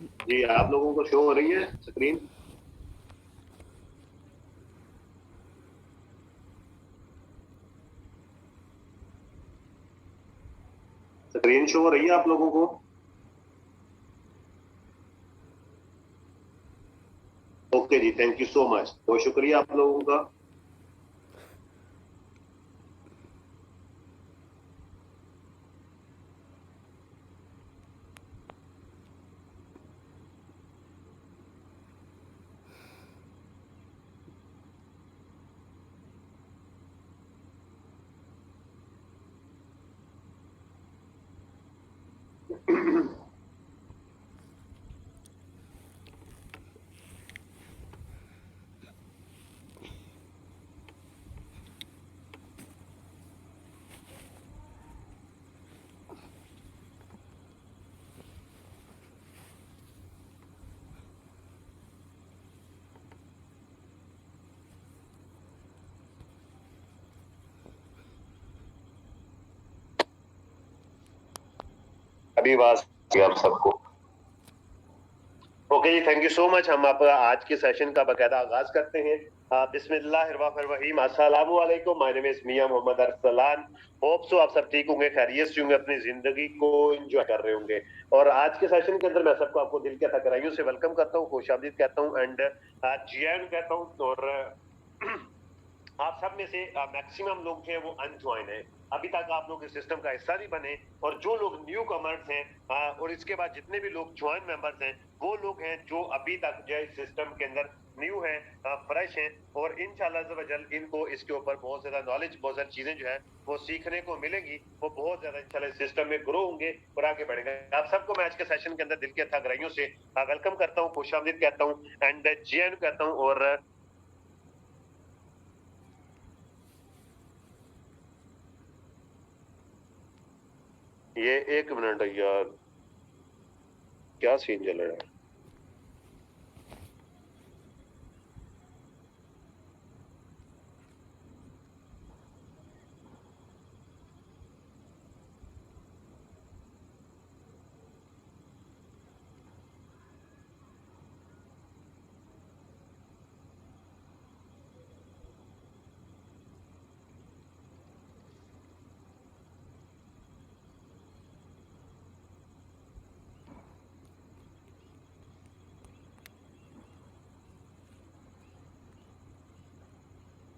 जी, आप लोगों को शो हो रही है स्क्रीन? स्क्रीन शो हो रही है आप लोगों को? Okay ji, thank you so much, बहुत शुक्रिया आप लोगों का। अभी आवाज आप सबको? Okay ji, thank you so much. हम आप आज के सेशन का बकायदा आगाज करते हैं। बिस्मिल्लाहिर्रहमानिर्रहीम, अस्सलामु अलैकुम। My name is Mian Mohammad Arsalan. Hope so आप सब ठीक होंगे, खैरियत से होंगे, अपनी जिंदगी को एंजॉय कर रहे होंगे। और आज के सेशन के अंदर मैं सबको आपको दिल के गहराइयों से वेलकम करता हूँ, खुशामदीद कहता हूँ एंड जीएन कहता हूँ। और आप सब में से मैक्सिमम लोग जो है वो अनज्वाइन है, अभी तक आप लोग इस सिस्टम का हिस्सा नहीं बने। और जो लोग न्यू कमर्स हैं और इसके बाद जितने भी लोग ज्वाइन मेंबर्स हैं, वो लोग हैं जो अभी तक जो है इस सिस्टम के अंदर न्यू है, फ्रेश हैं। और इंशाल्लाह अज़्ज़ा वजल इनको इसके ऊपर बहुत ज्यादा नॉलेज, बहुत सारी चीजें जो है वो सीखने को मिलेंगी। वो बहुत ज्यादा इंशाल्लाह इस सिस्टम में ग्रो होंगे और आगे बढ़ेंगे। आप सबको मैं आज के सेशन के अंदर दिल के गहराइयों से वेलकम करता हूँ, खुशामदीद कहता हूँ एंड जीएन कहता हूँ। और ये एक मिनट यार, क्या सीन चल रहा है?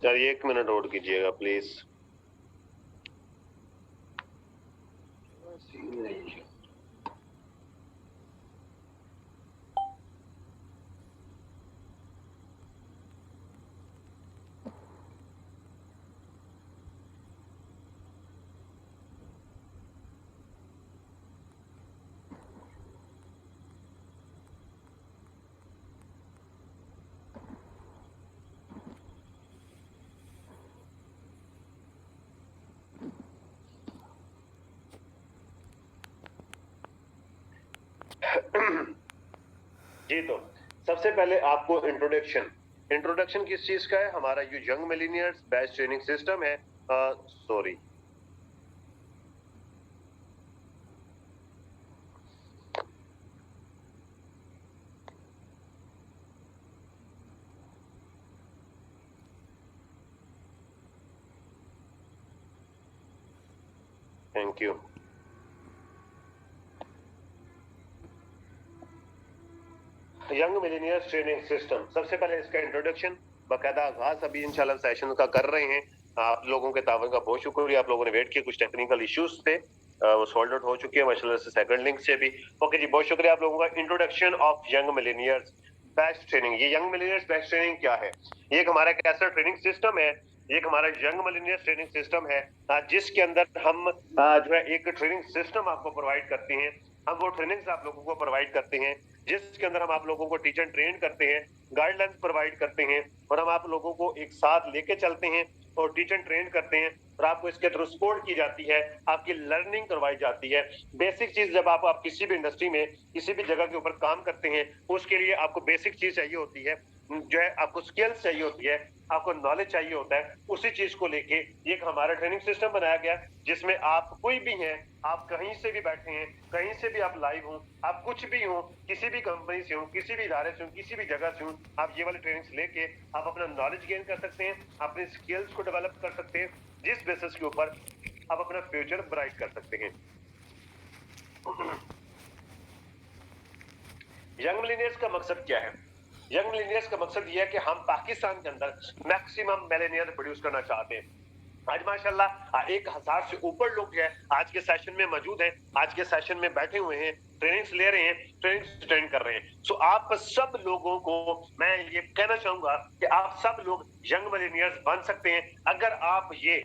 यार एक मिनट होल्ड कीजिएगा प्लीज। जी, तो सबसे पहले आपको इंट्रोडक्शन, इंट्रोडक्शन किस चीज का है? हमारा ये young millionaires batch training system है। Sorry, thank you. Young millionaires training system, सबसे पहले इसका इंट्रोडक्शन, बाकायदा आगाज अभी इंशाल्लाह सेशन का कर रहे हैं। आप लोगों के तावन का बहुत शुक्रिया, आप लोगों ने वेट किया, कुछ टेक्निकल इश्यूज थे, वो सॉल्व आउट हो चुके हैं माशाल्लाह से, सेकंड लिंक से भी। ओके जी, बहुत शुक्रिया आप लोगों का। Introduction of young millionaires best training. ये यंग मिलीनियर्स बेस्ट ट्रेनिंग क्या है? ये एक हमारा एक ऐसा ट्रेनिंग सिस्टम है, ये एक हमारा यंग मिलीनियर्स ट्रेनिंग सिस्टम है, जिसके अंदर हम जो है एक ट्रेनिंग सिस्टम आपको प्रोवाइड करते हैं। हम वो ट्रेनिंग्स आप लोगों को प्रोवाइड करते हैं जिसके अंदर हम आप लोगों को टीचर ट्रेन करते हैं, गाइडलाइंस प्रोवाइड करते हैं, और हम आप लोगों को एक साथ लेके चलते हैं और टीचर ट्रेन करते हैं, और आपको इसके थ्रू सपोर्ट की जाती है, आपकी लर्निंग करवाई जाती है। बेसिक चीज, जब आप किसी भी इंडस्ट्री में किसी भी जगह के ऊपर काम करते हैं, उसके लिए आपको बेसिक चीज चाहिए होती है, जो है आपको स्किल्स चाहिए होती है, आपको नॉलेज चाहिए होता है, उसी चीज को लेके एक हमारा ट्रेनिंग सिस्टम बनाया गया जिसमें आप कोई भी हैं, आप कहीं से भी बैठे हैं, कहीं से भी आप लाइव हो, आप कुछ भी हो, किसी भी कंपनी से हो, किसी भी इदारे से हो, किसी भी जगह से हो, आप ये वाले ट्रेनिंग्स लेके आप अपना नॉलेज गेन कर सकते हैं, अपने स्किल्स को डेवलप कर सकते हैं, जिस बेसिस के ऊपर आप अपना फ्यूचर ब्राइट कर सकते हैं। यंग मिलेनियर्स का मकसद क्या है? यंग मिलेनियर्स का मकसद ये है कि हम पाकिस्तान के अंदर मैक्सिमम मिलेनियर प्रोड्यूस करना चाहते हैं। आज माशाल्लाह 1000 से ऊपर लोग जो है आज के सेशन में मौजूद हैं, आज के सेशन में बैठे हुए हैं, ट्रेनिंग्स ले रहे हैं, ट्रेनिंग्स अटेंड कर रहे हैं। सो आप सब लोगों को मैं ये कहना चाहूंगा कि आप सब लोग यंग मिलेनियर्स बन सकते हैं अगर आप ये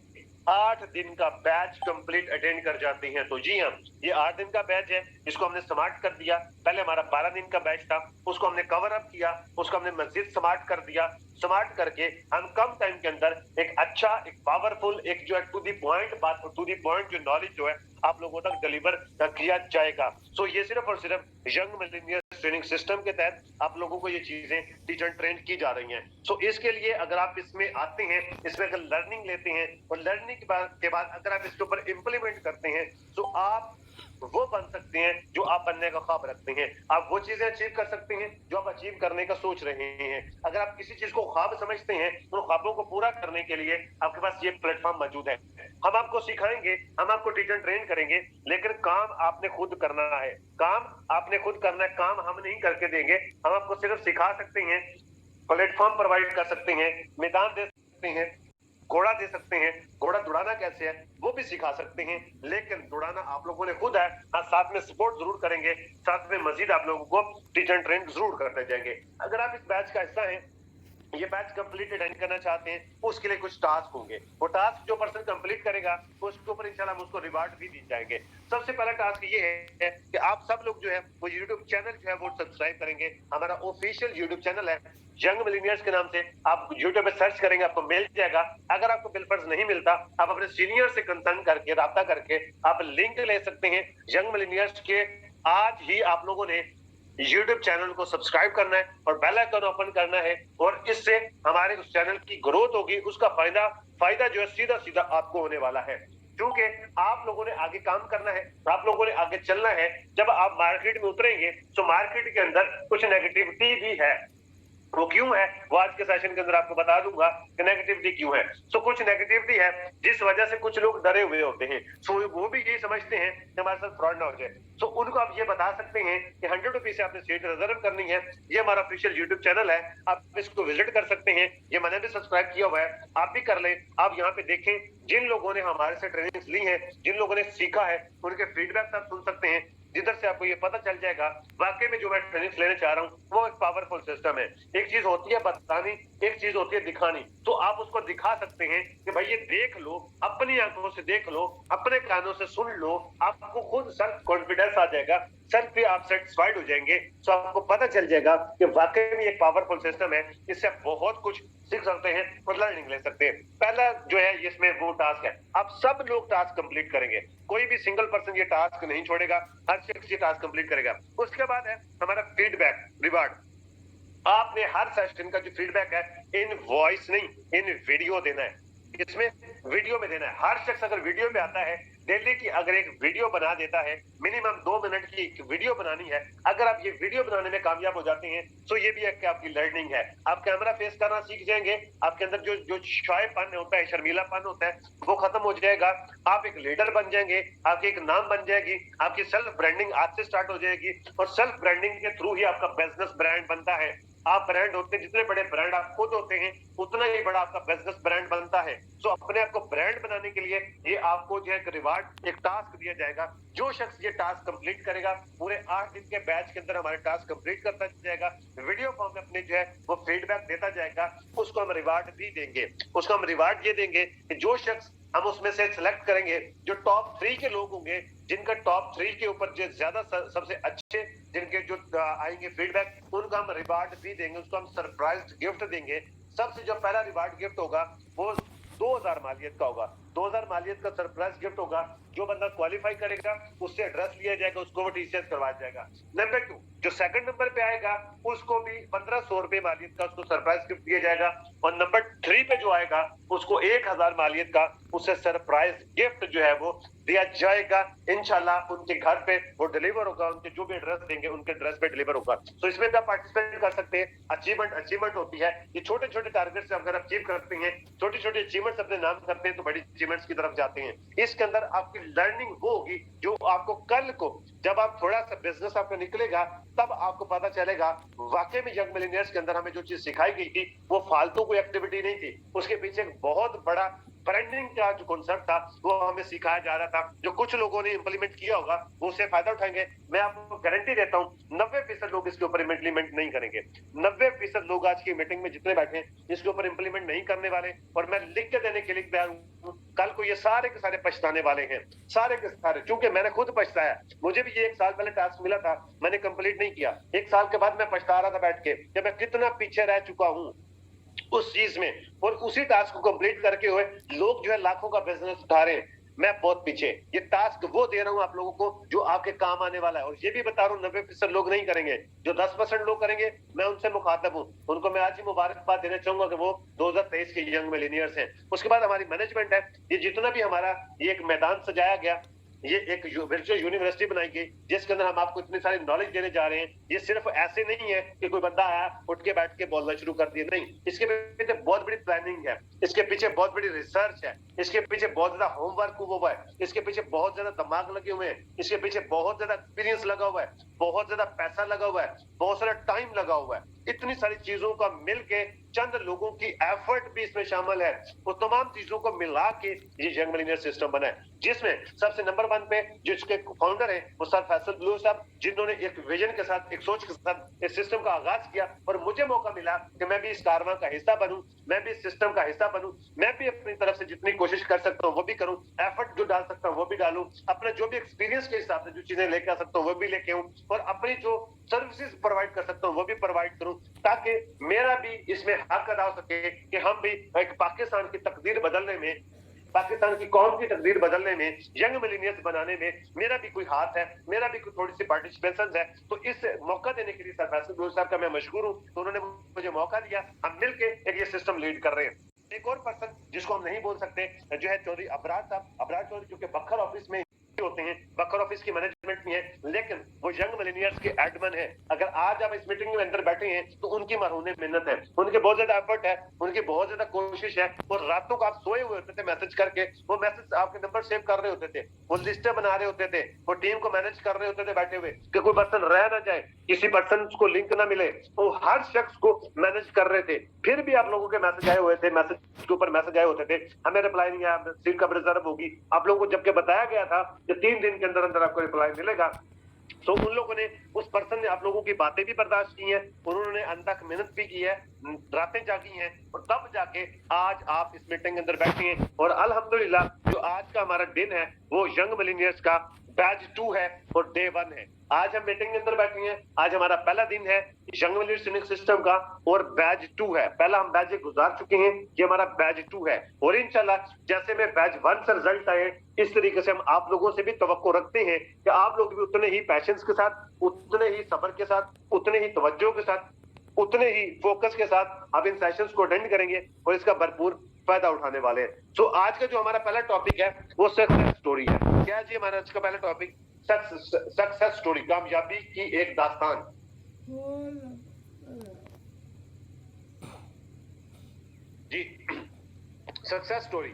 8 दिन का बैच कंप्लीट अटेंड कर जाते हैं। तो जी हाँ, ये 8 दिन का बैच है, इसको हमने स्मार्ट कर दिया। पहले हमारा 12 दिन का बैच था, उसको हमने कवर अप किया, उसको हमने मजीद स्मार्ट कर दिया। स्मार्ट करके हम कम टाइम के अंदर एक अच्छा, एक पावरफुल, एक जो है टू दी पॉइंट बात, टू दी पॉइंट जो नॉलेज जो है आप लोगों तक डिलीवर किया जाएगा। सो ये सिर्फ और सिर्फ यंग मिलेनियर्स ट्रेनिंग सिस्टम के तहत आप लोगों को ये चीजें टीच एंड ट्रेन की जा रही हैं। सो इसके लिए अगर आप इसमें आते हैं, इसमें अगर लर्निंग लेते हैं और लर्निंग के बाद अगर आप इसके ऊपर इंप्लीमेंट करते हैं तो आप वो बन सकते हैं जो आप बनने का ख्वाब रखते हैं। आप वो चीजें अचीव कर सकते हैं जो आप अचीव करने का सोच रहे हैं। अगर आप किसी चीज को ख्वाब समझते हैं तो उन ख्वाबों को पूरा करने के लिए आपके पास ये प्लेटफॉर्म मौजूद है। हम आपको सिखाएंगे, हम आपको टीच एंड ट्रेन करेंगे, लेकिन काम आपने खुद करना है। काम आपने खुद करना है, काम हम नहीं करके देंगे। हम आपको सिर्फ सिखा सकते हैं, प्लेटफॉर्म प्रोवाइड कर सकते हैं, मैदान दे सकते हैं, घोड़ा दे सकते हैं, घोड़ा दौड़ाना कैसे है वो भी सिखा सकते हैं, लेकिन दौड़ाना आप लोगों ने खुद है। हाँ, साथ में सपोर्ट जरूर करेंगे, साथ में मजीद आप लोगों को टीच एंड ट्रेन जरूर करते जाएंगे। अगर आप इस बैच का हिस्सा हैं, ये बैच कंप्लीट अटेंड करना चाहते हैं, उसके लिए कुछ टास्क होंगे। वो टास्क जो पर्सन कंप्लीट करेगा उसके ऊपर इंशाल्लाह उसको रिवार्ड भी दी जाएंगे। सबसे पहला टास्क ये है कि आप सब लोग जो है वो यूट्यूब चैनल जो है वो सब्सक्राइब करेंगे। हमारा ऑफिशियल यूट्यूब चैनल है यंग मिलेनियर्स के नाम से, आप यूट्यूब पे सर्च करेंगे आपको मिल जाएगा। अगर आपको बिलफर्ज नहीं मिलता, आप अपने सीनियर से कंसर्न करके, राब्ता करके आप लिंक ले सकते हैं यंग मिलेनियर्स के। आज ही आप लोगों ने यूट्यूब चैनल को सब्सक्राइब करना है और बेल आइकन ओपन करना है, और इससे हमारे उस चैनल की ग्रोथ होगी। उसका फायदा जो है सीधा सीधा आपको होने वाला है, क्योंकि आप लोगों ने आगे काम करना है, आप लोगों ने आगे चलना है। जब आप मार्केट में उतरेंगे तो मार्केट के अंदर कुछ नेगेटिविटी भी है। वो क्यों है वो आज के सेशन के अंदर आपको बता दूंगा कि नेगेटिविटी क्यों है। सो कुछ नेगेटिविटी है जिस वजह से कुछ लोग डरे हुए होते हैं। सो वो भी ये समझते हैं कि हमारे साथ फ्रॉड ना हो जाए। सो उनको आप ये बता सकते हैं कि 100 रुपीज से आपने सीट रिजर्व करनी है। ये हमारा ऑफिशियल यूट्यूब चैनल है, आप इसको विजिट कर सकते हैं। ये मैंने भी सब्सक्राइब किया हुआ है, आप भी कर लें। आप यहाँ पे देखें जिन लोगों ने हमारे से ट्रेनिंग ली है, जिन लोगों ने सीखा है, उनके फीडबैक आप सुन सकते हैं, जिधर से आपको ये पता चल जाएगा वाकई में जो मैं ट्रेनिंग लेने चाह रहा हूँ वो एक पावरफुल सिस्टम है। एक चीज होती है बतानी, एक चीज होती है दिखानी। तो आप उसको दिखा सकते हैं कि भाई ये देख लो, अपनी आंखों से देख लो, अपने कानों से सुन लो, आपको खुद सेल्फ कॉन्फिडेंस आ जाएगा, सेल्फ पे आप सेटिस्फाइड हो जाएंगे। तो आपको पता चल जाएगा कि वाकई में एक पावरफुल सिस्टम है, इससे आप बहुत कुछ सीख सकते हैं और लर्निंग ले सकते हैं। पहला जो है इसमें वो टास्क है, आप सब लोग टास्क कंप्लीट करेंगे, कोई भी सिंगल पर्सन ये टास्क नहीं छोड़ेगा, हर शख्स ये टास्क कंप्लीट करेगा। उसके बाद है हमारा फीडबैक रिवार्ड। आपने हर सेशन का जो फीडबैक है इन वॉइस नहीं, इन वीडियो देना है। इसमें वीडियो में देना है। हर शख्स अगर वीडियो में आता है, डेली की अगर एक वीडियो बना देता है, मिनिमम 2 मिनट की एक वीडियो बनानी है, अगर आप ये वीडियो बनाने में कामयाब हो जाते हैं तो ये भी एक आपकी लर्निंग है। आप कैमरा फेस करना सीख जाएंगे, आपके अंदर जो शायपन होता है, शर्मीलापन होता है, वो खत्म हो जाएगा। आप एक लीडर बन जाएंगे, आपकी एक नाम बन जाएगी, आपकी सेल्फ ब्रांडिंग आज से स्टार्ट हो जाएगी, और सेल्फ ब्रांडिंग के थ्रू ही आपका बिजनेस ब्रांड बनता है। आप ब्रांड होते हैं, जितने बड़े ब्रांड आप खुद होते हैं उतना ही बड़ा आपका बिजनेस ब्रांड बनता है। सो अपने आप को ब्रांड बनाने के लिए ये आपको जो है एक रिवार्ड, एक टास्क दिया जाएगा। जो शख्स ये टास्क कंप्लीट करेगा, पूरे 8 दिन के बैच के अंदर हमारे टास्क कंप्लीट करता जाएगा, वीडियो फॉर्म में अपने जो है वो फीडबैक देता जाएगा, उसको हम रिवार्ड भी देंगे। उसको हम रिवार्ड ये देंगे कि जो शख्स हम उसमें से सिलेक्ट करेंगे, जो टॉप 3 के लोग होंगे, जिनका टॉप 3 के ऊपर जो ज्यादा सबसे अच्छे जिनके जो आएंगे फीडबैक, उनको हम रिवार्ड भी देंगे, उसको हम सरप्राइज गिफ्ट देंगे। सबसे जो पहला रिवार्ड गिफ्ट होगा वो 2000 मालियत का होगा। 2000 मालियत का सरप्राइज गिफ्ट होगा। जो बंदा क्वालिफाई करेगा उससे एड्रेस लिया जाएगा, उसको वो टीसीएस करवाया जाएगा। नंबर 2, जो सेकंड नंबर पे आएगा उसको भी 1500 रुपए मालियत का उसको सरप्राइज गिफ्ट दिया जाएगा। और नंबर 3 पे जो आएगा उसको 1000 मालियत का उससे सरप्राइज गिफ्ट जो है वो दिया जाएगा। इंशाल्लाह उनके घर पे वो डिलीवर होगा, उनके जो भी एड्रेस देंगे उनके एड्रेस पे डिलीवर होगा। तो इसमें भी आप पार्टिसिपेट कर सकते हैं। अचीवमेंट होती है। ये छोटे छोटे टारगेट्स अगर अचीव करते हैं, छोटी छोटी अचीवमेंट्स अपने नाम करते हैं तो बड़ी अचीवमेंट्स की तरफ जाते हैं। इसके अंदर आपकी लर्निंग वो होगी जो आपको कल को जब आप थोड़ा सा बिजनेस आपका निकलेगा तब आपको पता चलेगा वाकई में यंग मिलियनियर्स के अंदर हमें जो चीज सिखाई गई थी वो फालतू कोई एक्टिविटी नहीं थी, उसके पीछे एक बहुत बड़ा ब्रांडिंग का जो कॉन्सेप्ट था वो हमें सिखाया जा रहा था। जो कुछ लोगों ने इंप्लीमेंट किया होगा वो उससे फायदा उठाएंगे। मैं आपको गारंटी देता हूँ 90% लोग इसके ऊपर इंप्लीमेंट नहीं करेंगे। 90% लोग आज की मीटिंग में जितने बैठे हैं इसके ऊपर इंप्लीमेंट नहीं करने वाले। और मैं लिख के देने के लिए तैयार हूँ, कल को ये सारे के सारे पछताने वाले हैं, सारे के सारे। क्योंकि मैंने खुद पछताया, मुझे भी ये 1 साल पहले टास्क मिला था, मैंने कंप्लीट नहीं किया। 1 साल के बाद मैं पछता रहा था बैठ के कि मैं कितना पीछे रह चुका हूँ उस चीज में। और उसी टास्क को कंप्लीट करके हुए लोग जो है लाखों का बिजनेस उठा रहे हैं, मैं बहुत पीछे। ये टास्क वो दे रहा हूं आप लोगों को जो आपके काम आने वाला है। और ये भी बता रहा हूँ 90% लोग नहीं करेंगे, जो 10% लोग करेंगे मैं उनसे मुखातब हूँ। उनको मैं आज ही मुबारकबाद देना चाहूंगा कि वो 2023 के यंग मिलेनियर्स हैं। उसके बाद हमारी मैनेजमेंट है, ये जितना भी हमारा ये एक मैदान सजाया गया, ये एक वर्चुअल यूनिवर्सिटी बनाई गई जिसके अंदर हम आपको इतनी सारी नॉलेज देने जा रहे हैं। ये सिर्फ ऐसे नहीं है कि कोई बंदा आया उठ के बैठ के बोलना शुरू कर दिया, नहीं। इसके पीछे बहुत बड़ी प्लानिंग है, इसके पीछे बहुत बड़ी रिसर्च है, इसके पीछे बहुत ज्यादा होमवर्क हुआ है, इसके पीछे बहुत ज्यादा दिमाग लगे हुए हैं, इसके पीछे बहुत ज्यादा एक्सपीरियंस लगा हुआ है, बहुत ज्यादा पैसा लगा हुआ है, बहुत सारा टाइम लगा हुआ है। इतनी सारी चीजों का मिलके चंद लोगों की एफर्ट भी इसमें शामिल है। वो तमाम चीजों को मिला के ये यंग मिलेनियर सिस्टम बना है, जिसमें सबसे नंबर 1 पे जिसके फाउंडर है वो सर फैसल बलूच साहब, जिन्होंने एक विजन के साथ, एक सोच के साथ इस सिस्टम का आगाज किया। और मुझे मौका मिला कि मैं भी इस कारवां का हिस्सा बनूं, मैं भी इस सिस्टम का हिस्सा बनूं, मैं भी अपनी तरफ से जितनी कोशिश कर सकता हूँ वो भी करूं, एफर्ट जो डाल सकता हूँ वो भी डालूं, अपने जो भी एक्सपीरियंस के हिसाब से जो चीजें लेके आ सकता हूँ वो भी लेके आऊं, और अपनी जो सर्विसेज प्रोवाइड कर सकता हूँ वो भी प्रोवाइड करूं, ताकि मेरा भी इसमें हक अदा हो सके कि हम भी एक पाकिस्तान की तकदीर बदलने में, पाकिस्तान की कौम की तकदीर बदलने में, यंग मिलेनियर्स बनाने में मेरा भी कोई हाथ है, मेरा भी कोई थोड़ी सी पार्टिसिपेशन है। तो इस मौका देने के लिए सर फैसल बलूच साहब का मैं मशहूर हूँ। तो उन्होंने मुझे मौका दिया, हम मिलके एक ये सिस्टम लीड कर रहे हैं। एक और पर्सन जिसको हम नहीं बोल सकते जो है चौधरी अबरार साहब। अबरार चौधरी जो कि बखर ऑफिस में होते हैं, बकर ऑफिस की मैनेजमेंट में है, लेकिन वो यंग मिलेनियर्स के एडमिन है। अगर आज आप इस मीटिंग में अंदर बैठे हैं तो उनकी मरहूने मेहनत है, उनके बहुत ज्यादा एफर्ट है, उनकी बहुत ज्यादा कोशिश है। और रातों को आप सोए हुए होते थे मैसेज करके, वो मैसेज आपके नंबर सेव कर रहे होते थे, वो लिस्टें बना रहे होते थे, वो टीम को मैनेज कर रहे होते थे बैठे हुए कि कोई पर्सन रह ना जाए, किसी पर्सन को लिंक ना मिले, वो हर शख्स को मैनेज कर रहे थे। फिर भी आप लोगों के मैसेज आए हुए थे, मैसेज के ऊपर मैसेज आए होते थे, हमें रिप्लाई नहीं आया, सीट कब रिजर्व होगी। आप लोगों को जबकि बताया गया था कि 3 दिन के अंदर अंदर आपको रिप्लाई मिलेगा। तो उन लोगों ने, उस पर्सन ने आप लोगों की बातें भी बर्दाश्त की हैं, उन्होंने अंत तक मेहनत भी की है, रातें जागी हैं, और तब जाके आज आप इस मीटिंग के अंदर बैठे हैं। और अल्हम्दुलिल्लाह जो आज का हमारा दिन है वो यंग मिलेनियर्स का बैच 2 है और डे 1 है। आज हम मीटिंग के अंदर बैठे हैं, आज हमारा पहला दिन है यंग मिलेनियर्स सिस्टम का और बैच 2 है। पहला हम बैच गुजार चुके हैं, ये हमारा बैच 2 है। और इंशाल्लाह जैसे में बैच 1 से रिजल्ट आए, इस तरीके से हम आप लोगों से भी तवक्को रखते हैं कि आप लोग भी उतने ही पैशंस के साथ, उतने ही सब्र के साथ, उतने ही तवज्जो के साथ, उतने ही फोकस के साथ आप इन सेशंस को अटेंड करेंगे और इसका भरपूर फायदा उठाने वाले हैं। तो आज का जो हमारा पहला टॉपिक है वो सक्सेस स्टोरी है। क्या जी हमारा आज का पहला टॉपिक? सक्सेस स्टोरी, कामयाबी की एक दास्तान। जी, सक्सेस स्टोरी।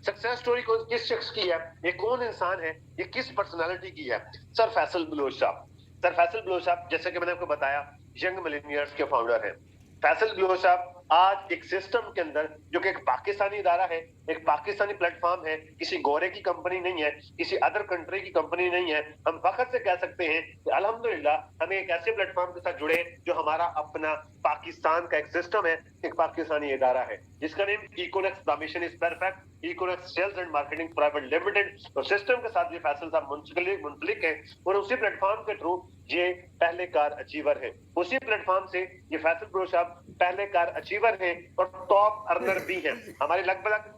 सक्सेस स्टोरी को किस शख्स की है, ये कौन इंसान है, ये किस पर्सनालिटी की है? सर फैसल बलूच साहब। सर फैसल बलूच साहब जैसे कि मैंने आपको बताया यंग मिलेनियर्स के फाउंडर हैं। फैसल बलूच साहब आज एक सिस्टम के अंदर जो कि एक पाकिस्तानी इदारा है, एक पाकिस्तानी प्लेटफॉर्म है, किसी गोरे की कंपनी नहीं है, किसी अदर कंट्री की कंपनी नहीं है। हम फखर से कह सकते हैं कि अल्हम्दुलिल्लाह हमें एक ऐसे प्लेटफॉर्म के साथ जुड़े जो हमारा अपना पाकिस्तान का एक सिस्टम है, एक पाकिस्तानी इदारा है जिसका name Econex, the mission is perfect, Econex sales and marketing private limited. और सिस्टम के साथ ये फैसल साहब मुंसलिक है और उसी प्लेटफॉर्म के थ्रू ये पहले कार अचीवर है। उसी प्लेटफॉर्म से ये फैसल बलूच साहब पहले कार अचीवर हैं और टॉप अर्नर भी हैं। हमारे लगभग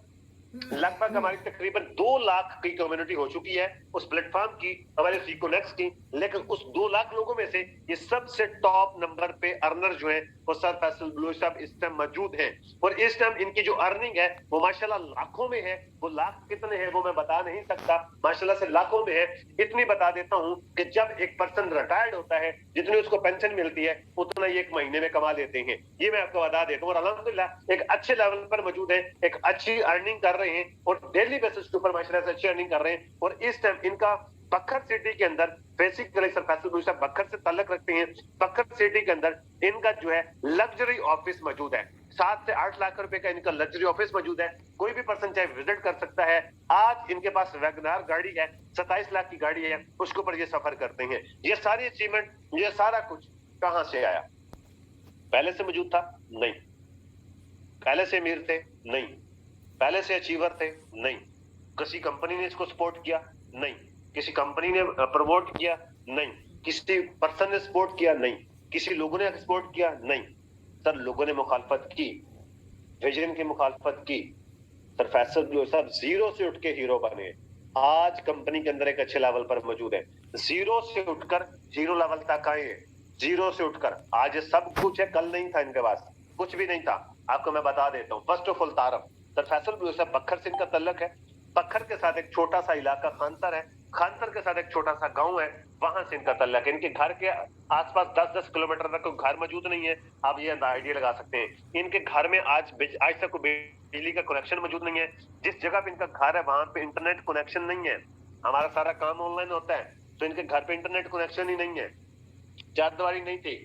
लगभग हमारी तकरीबन 2 लाख की कम्युनिटी हो चुकी है उस प्लेटफॉर्म की, हमारे सीकोनेक्स की। लेकिन उस 2 लाख लोगों में से ये सबसे टॉप नंबर पे अर्नर जो है वो सर फैसल बलूच साहब इस टाइम मौजूद हैं। और इस टाइम इनकी जो अर्निंग है वो माशाल्लाह लाखों में है। वो लाख कितने हैं वो मैं बता नहीं सकता, माशाल्लाह से लाखों में है। इतनी बता देता हूं कि जब एक पर्सन रिटायर्ड होता है जितनी उसको पेंशन मिलती है उतना ये एक महीने में कमा लेते हैं, ये मैं आपको बता देता हूँ। और अल्हम्दुलिल्लाह एक अच्छे लेवल पर मौजूद है, एक अच्छी अर्निंग कर रहे हैं और डेली बेसिस के ऊपर माशाल्लाह से अच्छी अर्निंग कर रहे हैं। और इस टाइम इनका बखर सिटी के अंदर बेसिकली सर फैसल बलूच साहब बखर से ताल्लुक रखते हैं। बखर सिटी के अंदर इनका जो है लग्जरी ऑफिस मौजूद है, 7 से 8 लाख रुपए का इनका लग्जरी ऑफिस मौजूद है। कोई भी पर्सन चाहे विजिट कर सकता है। आज इनके पास वैगनार गाड़ी है, 27 लाख की गाड़ी है, उसके ऊपर ये सफर करते हैं। ये सारी अचीवमेंट, ये सारा कुछ कहां से आया? पहले से मौजूद था? नहीं। पहले से अमीर थे? नहीं। पहले से अचीवर थे? नहीं। किसी कंपनी ने इसको सपोर्ट किया? नहीं। किसी कंपनी ने प्रमोट किया? नहीं। किसी पर्सन ने सपोर्ट किया? नहीं। किसी लोगों ने सपोर्ट किया? नहीं। सर लोगों ने मुखालफत की, विजन की मुखालफत की। सर फैसल बलूच साहब जीरो से उठ के हीरो बने। आज कंपनी के अंदर एक अच्छे लेवल पर मौजूद है। जीरो से उठकर जीरो लेवल तक आए हैं। जीरो से उठकर आज ये सब कुछ है, कल नहीं था इनके पास, कुछ भी नहीं था। आपको मैं बता देता हूँ। फर्स्ट ऑफ ऑल तारफ सर फैसल बलूच साहब बखर से इनका तल्लक है। बखर के साथ एक छोटा सा इलाका खानसर है, खानसर के साथ एक छोटा सा गांव है, वहां से इनका तल्लक है। इनके घर के आसपास 10-10 किलोमीटर तक कोई घर मौजूद नहीं है। आप ये आइडिया लगा सकते हैं। इनके घर में आज तक कोई बिजली का कनेक्शन मौजूद नहीं है। जिस जगह पे इनका घर है वहां पे इंटरनेट कनेक्शन नहीं है। हमारा सारा काम ऑनलाइन होता है, तो इनके घर पे इंटरनेट कनेक्शन ही नहीं है, चारदीवारी नहीं थी,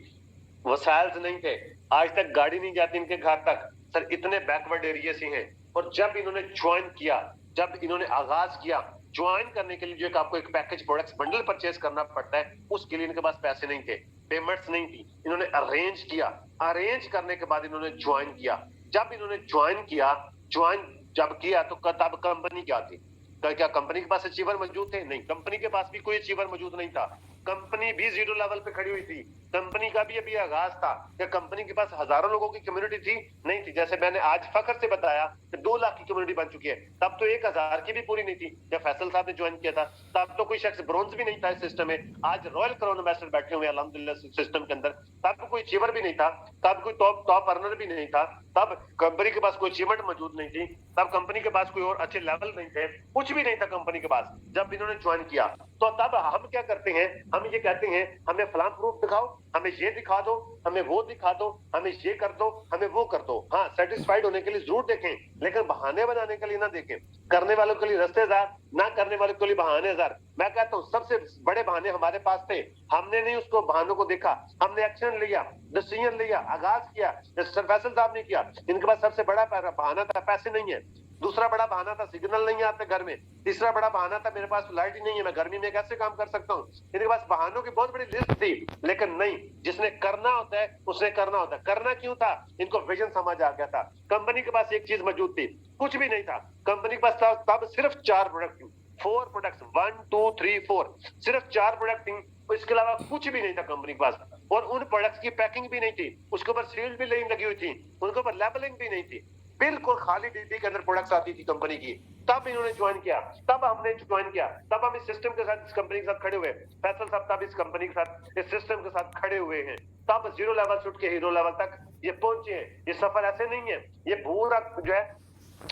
वसाइल्स नहीं थे, आज तक गाड़ी नहीं जाती इनके घर तक। सर इतने बैकवर्ड एरिया से हैं। और जब इन्होंने ज्वाइन किया, जब इन्होंने आगाज किया, ज्वाइन करने के लिए जो आपको एक पैकेज प्रोडक्ट्स बंडल परचेज करना पड़ता है, उसके लिए इनके पास पैसे नहीं थे, पेमेंट्स नहीं थी। इन्होंने अरेंज किया, अरेंज करने के बाद इन्होंने ज्वाइन किया। जब इन्होंने ज्वाइन किया, ज्वाइन जब किया तो तब कंपनी क्या थी? क्या कंपनी के पास अचीवर मौजूद थे? नहीं, कंपनी के पास भी कोई अचीवर मौजूद नहीं था। कंपनी भी जीरो लेवल पे खड़ी हुई थी। कंपनी का भी अभी आगाज था। क्या कंपनी के पास हजारों लोगों की कम्युनिटी थी? नहीं थी। जैसे मैंने आज फखर से बताया कि 2 लाख की कम्युनिटी बन चुकी है, तब तो 1000 की भी पूरी नहीं थी जब फैसल साहब ने ज्वाइन किया था। तब तो कोई शख्स ब्रोंज भी नहीं था इस सिस्टम में। आज रॉयल क्राउन एम्बेसडर बैठे हुए अल्हम्दुलिल्लाह सिस्टम के अंदर। तब कोई अचीवर भी नहीं था, तब कोई टॉप अर्नर भी नहीं था, तब कंपनी के पास कोई अचीवमेंट मौजूद नहीं थी, तब कंपनी के पास कोई और अच्छे लेवल नहीं थे, कुछ भी नहीं था कंपनी के पास जब इन्होंने ज्वाइन किया। तो तब हम क्या करते हैं, हम ये कहते हैं हमें फलां प्रूफ दिखाओ, हमें ये दिखा दो, हमें वो दिखा दो, हमें ये कर दो, हमें वो कर दो। हाँ, सेटिस्फाइड होने के लिए जरूर देखें, लेकिन बहाने बनाने के लिए ना देखें। करने वालों के लिए रस्तेदार, ना करने वालों के लिए बहानेदार। मैं कहता हूँ सबसे बड़े बहाने हमारे पास थे, हमने नहीं उसको बहानों को देखा, हमने एक्शन लिया, डिसीजन लिया, आगाज किया। सर फैसल साहब ने किया। इनके पास सबसे बड़ा बहाना था पैसे नहीं है, दूसरा बड़ा बहाना था सिग्नल नहीं आते घर में, तीसरा बड़ा बहाना था मेरे पास लाइट ही नहीं है, मैं गर्मी में कैसे काम कर सकता हूँ। इनके पास बहानों की बहुत बड़ी लिस्ट थी, लेकिन नहीं, जिसने करना होता है उसने करना होता है। करना क्यों था? इनको विजन समझ आ गया था। कंपनी के पास एक चीज मौजूद थी, कुछ भी नहीं था कंपनी के पास था, तब सिर्फ 4 प्रोडक्ट थी, 4 प्रोडक्ट्स, 1 2 3 4, सिर्फ 4 प्रोडक्ट थी। इसके अलावा कुछ भी नहीं था कंपनी के पास। और उन प्रोडक्ट्स की पैकिंग भी नहीं थी, उसके ऊपर सील भी लगी हुई थी, उनके ऊपर लेबलिंग भी नहीं थी, बिल्कुल खाली डिब्बी के अंदर प्रोडक्ट्स आती थी कंपनी की। तब इन्होंने ज्वाइन किया, तब हमने ज्वाइन किया, तब हम इस सिस्टम के साथ, इस कंपनी के साथ खड़े हुए। फैसल साहब तब इस कंपनी के साथ, इस सिस्टम के साथ खड़े हुए हैं, तब जीरो लेवल से उठ के हीरो लेवल तक ये पहुंचे हैं। ये सफर ऐसे नहीं है, ये पूरा जो है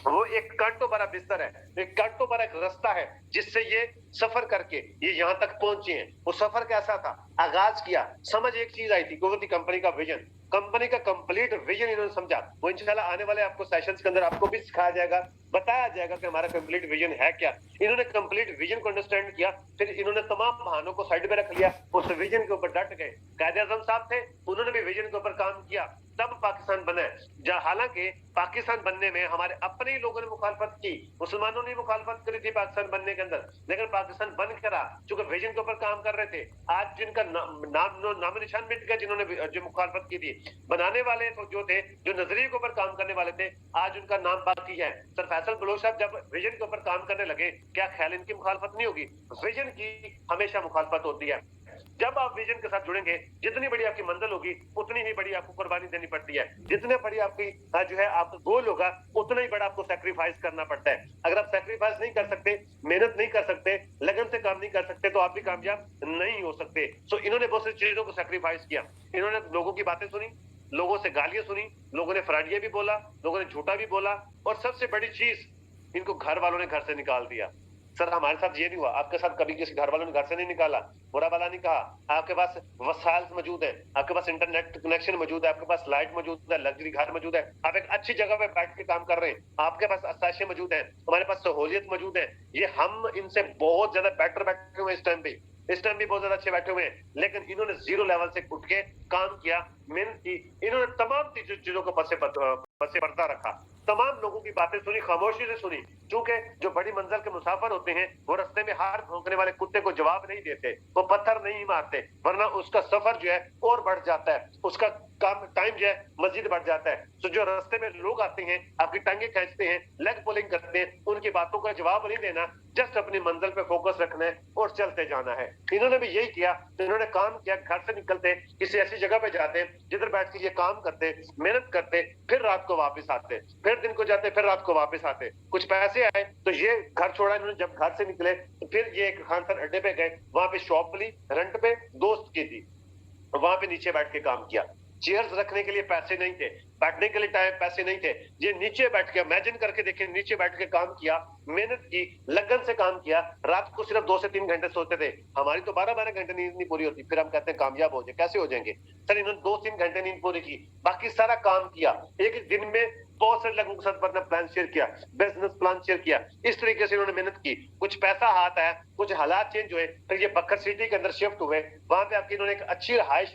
वो एक कांटों भरा बिस्तर है, एक कांटों भरा एक रास्ता है जिससे ये सफर करके ये यहाँ तक पहुंचे हैं। वो सफर कैसा था? आगाज किया, समझ एक चीज आई थी, वो थी कंपनी का विजन। कंपनी का कंप्लीट विजन इन्होंने समझा। वो इंशाल्लाह आने वाले आपको सेशंस के अंदर आपको भी सिखाया जाएगा, बताया जाएगा कि हमारा कंप्लीट विजन है क्या। इन्होंने कंप्लीट विजन को अंडरस्टैंड किया, फिर इन्होंने तमाम बहानों को साइड में रख लिया, उस विजन के ऊपर डट गए। कायदे-आज़म साहब थे, उन्होंने भी विजन के ऊपर काम किया, तब पाकिस्तान बना है। जहां हालांकि पाकिस्तान बनने में हमारे अपने ही लोगों ने मुखालफत की, मुसलमानों ने मुखालफत करी थी पाकिस्तान बनने के अंदर, लेकिन पाकिस्तान बन कर रहा चूंकि विजन के ऊपर काम कर रहे थे। आज जिनका नाम निशान मिट गया, जिन्होंने जो मुखालफत की थी, बनाने वाले तो जो थे, जो नजरिए के ऊपर काम करने वाले थे, आज उनका नाम बाकी है। सर फैसल बलूच साहब जब विजन के ऊपर काम करने लगे, क्या ख्याल इनकी मुखालफत नहीं होगी? विजन की हमेशा मुखालफत होती है। जब आप विजन के साथ जुड़ेंगे, जितनी बड़ी आपकी मंजिल होगी उतनी ही बड़ी आपको कुर्बानी देनी पड़ती है। जितने बड़ी आपकी जो है आपका गोल होगा उतना ही बड़ा आपको सैक्रिफाइस करना पड़ता है। अगर आप सैक्रिफाइस नहीं कर सकते, मेहनत नहीं कर सकते, लगन से काम नहीं कर सकते, तो आप भी कामयाब नहीं हो सकते। सो इन्होंने बहुत सी चीजों को सैक्रिफाइस किया। इन्होंने लोगों की बातें सुनी, लोगों से गालियां सुनी, लोगों ने फ्रॉडिया भी बोला, लोगों ने झूठा भी बोला, और सबसे बड़ी चीज, इनको घर वालों ने घर से निकाल दिया। सर हमारे साथ ये नहीं हुआ, आपके साथ कभी किसी घर वालों ने घर से नहीं निकाला, बुरा भला नहीं कहा। आपके पास वसाइल मौजूद है, आपके पास इंटरनेट कनेक्शन मौजूद है, आपके पास लाइट मौजूद है, लग्जरी घर मौजूद है, आप एक अच्छी जगह पे बैठ के काम कर रहे हैं, आपके पास आसाइशें मौजूद है, हमारे पास सहूलियत मौजूद है। ये हम इनसे बहुत ज्यादा बेटर बैठे हुए इस टाइम पे, इस टाइम भी बहुत ज्यादा अच्छे बैठे हुए हैं, लेकिन इन्होंने जीरो लेवल से उठ के काम किया, मेहनत की। इन्होंने तमाम चीजों को पसे पर्दा रखा, तमाम लोगों की बातें सुनी, खामोशी से सुनी। क्योंकि जो बड़ी मंजिल के मुसाफिर होते हैं वो रास्ते में हार भौंकने वाले कुत्ते को जवाब नहीं देते, वो पत्थर नहीं मारते, वरना उसका सफर जो है और बढ़ जाता है, उसका काम टाइम जो है मजीद बढ़ जाता है। तो जो रास्ते में लोग आते हैं, आपकी टांगे खींचते हैं, लेग पुलिंग करते हैं, उनकी बातों का जवाब नहीं देना, जस्ट अपनी मंजिल पे फोकस रखना है और चलते जाना है। इन्होंने भी यही किया। इन्होंने काम किया, घर से निकलते किसी ऐसी जगह पे जाते जिधर बैठ के ये काम करते, मेहनत करते, फिर रात को वापस आते, फिर दिन को जाते, फिर रात को वापस आते। कुछ पैसे आए तो ये घर छोड़ा इन्होंने। जब घर से निकले तो फिर ये एक खान सर अड्डे पे गए, वहां पे शॉप ली रेंट पे, दोस्त की थी, वहां पे नीचे बैठ के काम किया। चेयर्स रखने के लिए पैसे नहीं थे, बैठने के लिए टाइम पैसे नहीं थे, ये नीचे बैठ के, इमेजिन करके देखिए, नीचे बैठ के काम किया, मेहनत की, लगन से काम किया। रात को सिर्फ 2 से 3 घंटे सोते थे, हमारी तो 12-12 घंटे नींद नहीं पूरी होती, फिर हम कहते हैं कामयाब हो जाए। कैसे हो जाएंगे सर? इन्होंने 2-3 घंटे नींद पूरी की, बाकी सारा काम किया। एक दिन में बहुत सारे लोगों के साथ अपना प्लान शेयर किया, बिजनेस प्लान शेयर किया, इस तरीके से इन्होंने मेहनत की। कुछ पैसा हाथ आया, कुछ हालात चेंज हुए, फिर ये बकर सिटी के अंदर शिफ्ट हुए, वहां पे आके इन्होंने एक अच्छी रहायश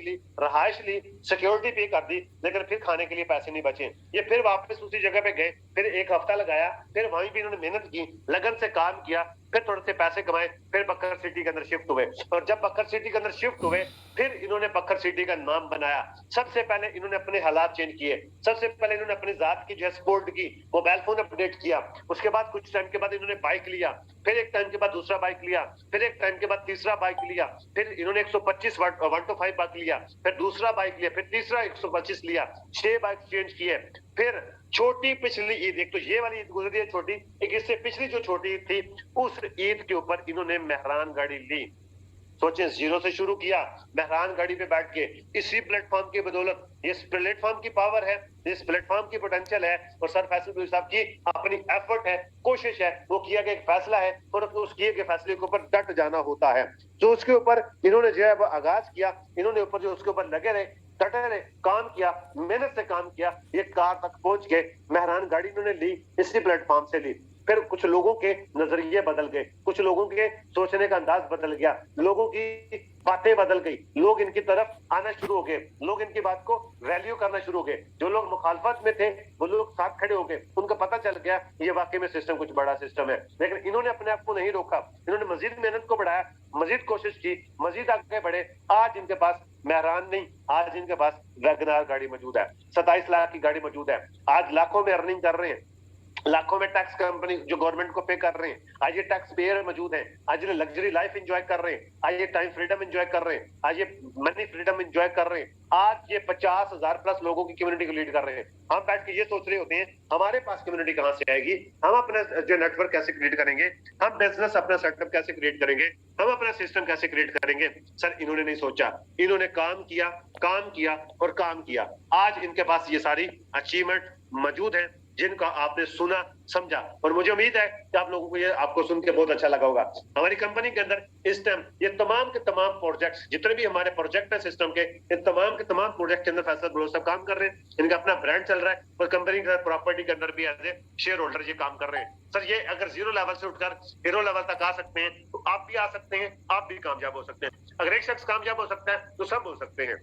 ली, सिक्योरिटी पे कर दी, लेकिन फिर खाने के लिए पैसे नहीं बचे। ये फिर वापस उसी जगह पे गए, फिर 1 हफ्ता लगाया, फिर वहीं पे इन्होंने मेहनत की, लगन से काम किया, फिर थोड़े से पैसे कमाए, फिर बकर सिटी के अंदर शिफ्ट हुए। और जब बकर सिटी के अंदर शिफ्ट हुए, फिर इन्होंने बकर सिटी का नाम बनाया। सबसे पहले इन्होंने अपने हालात चेंज किए, सबसे पहले इन्होंने अपनी जात की जो है सपोर्ट की, मोबाइल फोन अपडेट किया। उसके बाद कुछ टाइम के बाद इन्होंने बाइक लिया, फिर एक टाइम के बाद दूसरा बाइक लिया, फिर एक टाइम के बाद तीसरा बाइक लिया, फिर इन्होंने 125 125 बाइक लिया, फिर दूसरा बाइक लिया, फिर तीसरा 125 लिया, 6 बाइक चेंज किए। फिर छोटी पिछली ईद, एक तो ये वाली ईद गुजरी है छोटी, एक इससे पिछली जो छोटी ईद थी, उस ईद के ऊपर इन्होंने मेहरान गाड़ी ली। सोचें, जीरो से शुरू किया, मेहरान गाड़ी पे बैठ के, इसी प्लेटफॉर्म की बदौलत, ये प्लेटफॉर्म की पावर है, इस प्लेटफॉर्म की पोटेंशियल है, और सर फैसल साहब की अपनी एफर्ट है, कोशिश है, वो किया गया एक फैसला है, और उस किए गए फैसले के ऊपर डट जाना होता है। तो उसके ऊपर इन्होंने जो है आगाज किया, इन्होंने ऊपर जो उसके ऊपर लगे रहे, डटे रहे, काम किया, मेहनत से काम किया, ये कार तक पहुंच गए। मेहरान गाड़ी इन्होंने ली, इसी प्लेटफॉर्म से ली। फिर कुछ लोगों के नजरिए बदल गए, कुछ लोगों के सोचने का अंदाज बदल गया, लोगों की बातें बदल गई, लोग इनकी तरफ आना शुरू हो गए, लोग इनकी बात को वैल्यू करना शुरू हो गए। जो लोग मुखालफत में थे वो लोग साथ खड़े हो गए, उनको पता चल गया ये वाकई में सिस्टम कुछ बड़ा सिस्टम है। लेकिन इन्होंने अपने आप को नहीं रोका, इन्होंने मजीद मेहनत को बढ़ाया, मजीद कोशिश की, मजीद आगे बढ़े। आज इनके पास मेहरान नहीं, आज इनके पास वैगनार गाड़ी मौजूद है, 27 लाख की गाड़ी मौजूद है, आज लाखों में अर्निंग कर रहे हैं, लाखों में टैक्स कंपनी जो गवर्नमेंट को पे कर रहे हैं, आज ये टैक्स पेयर मौजूद है, आज ये लग्जरी लाइफ एंजॉय कर रहे हैं, आज ये टाइम फ्रीडम एंजॉय कर रहे हैं, आज ये मनी फ्रीडम एंजॉय कर रहे हैं, आज ये 50,000 प्लस लोगों की कम्युनिटी को लीड कर रहे हैं। हम बैठ के ये सोच रहे होते हैं हमारे पास कम्युनिटी कहां से आएगी, हम अपना जो नेटवर्क कैसे क्रिएट करेंगे, हम बिजनेस अपना सेटअप कैसे क्रिएट करेंगे, हम अपना सिस्टम कैसे क्रिएट करेंगे। सर इन्होंने नहीं सोचा, इन्होंने काम किया, काम किया और काम किया। आज इनके पास ये सारी अचीवमेंट मौजूद है जिनका आपने सुना, समझा, और मुझे उम्मीद है कि आप लोगों को ये आपको सुन के बहुत अच्छा लगा होगा। हमारी कंपनी के अंदर इस टाइम ये तमाम के तमाम प्रोजेक्ट्स, जितने भी हमारे प्रोजेक्ट है सिस्टम के, ये तमाम के तमाम प्रोजेक्ट के अंदर फैसल बलोच साहब काम कर रहे हैं, इनका अपना ब्रांड चल रहा है, और कंपनी के प्रॉपर्टी के अंदर भी एज ए शेयर होल्डर ये काम कर रहे हैं। सर ये अगर जीरो लेवल से उठकर हीरो लेवल तक आ सकते हैं तो आप भी आ सकते हैं, आप भी कामयाब हो सकते हैं। अगर एक शख्स कामयाब हो सकता है तो सब हो सकते हैं।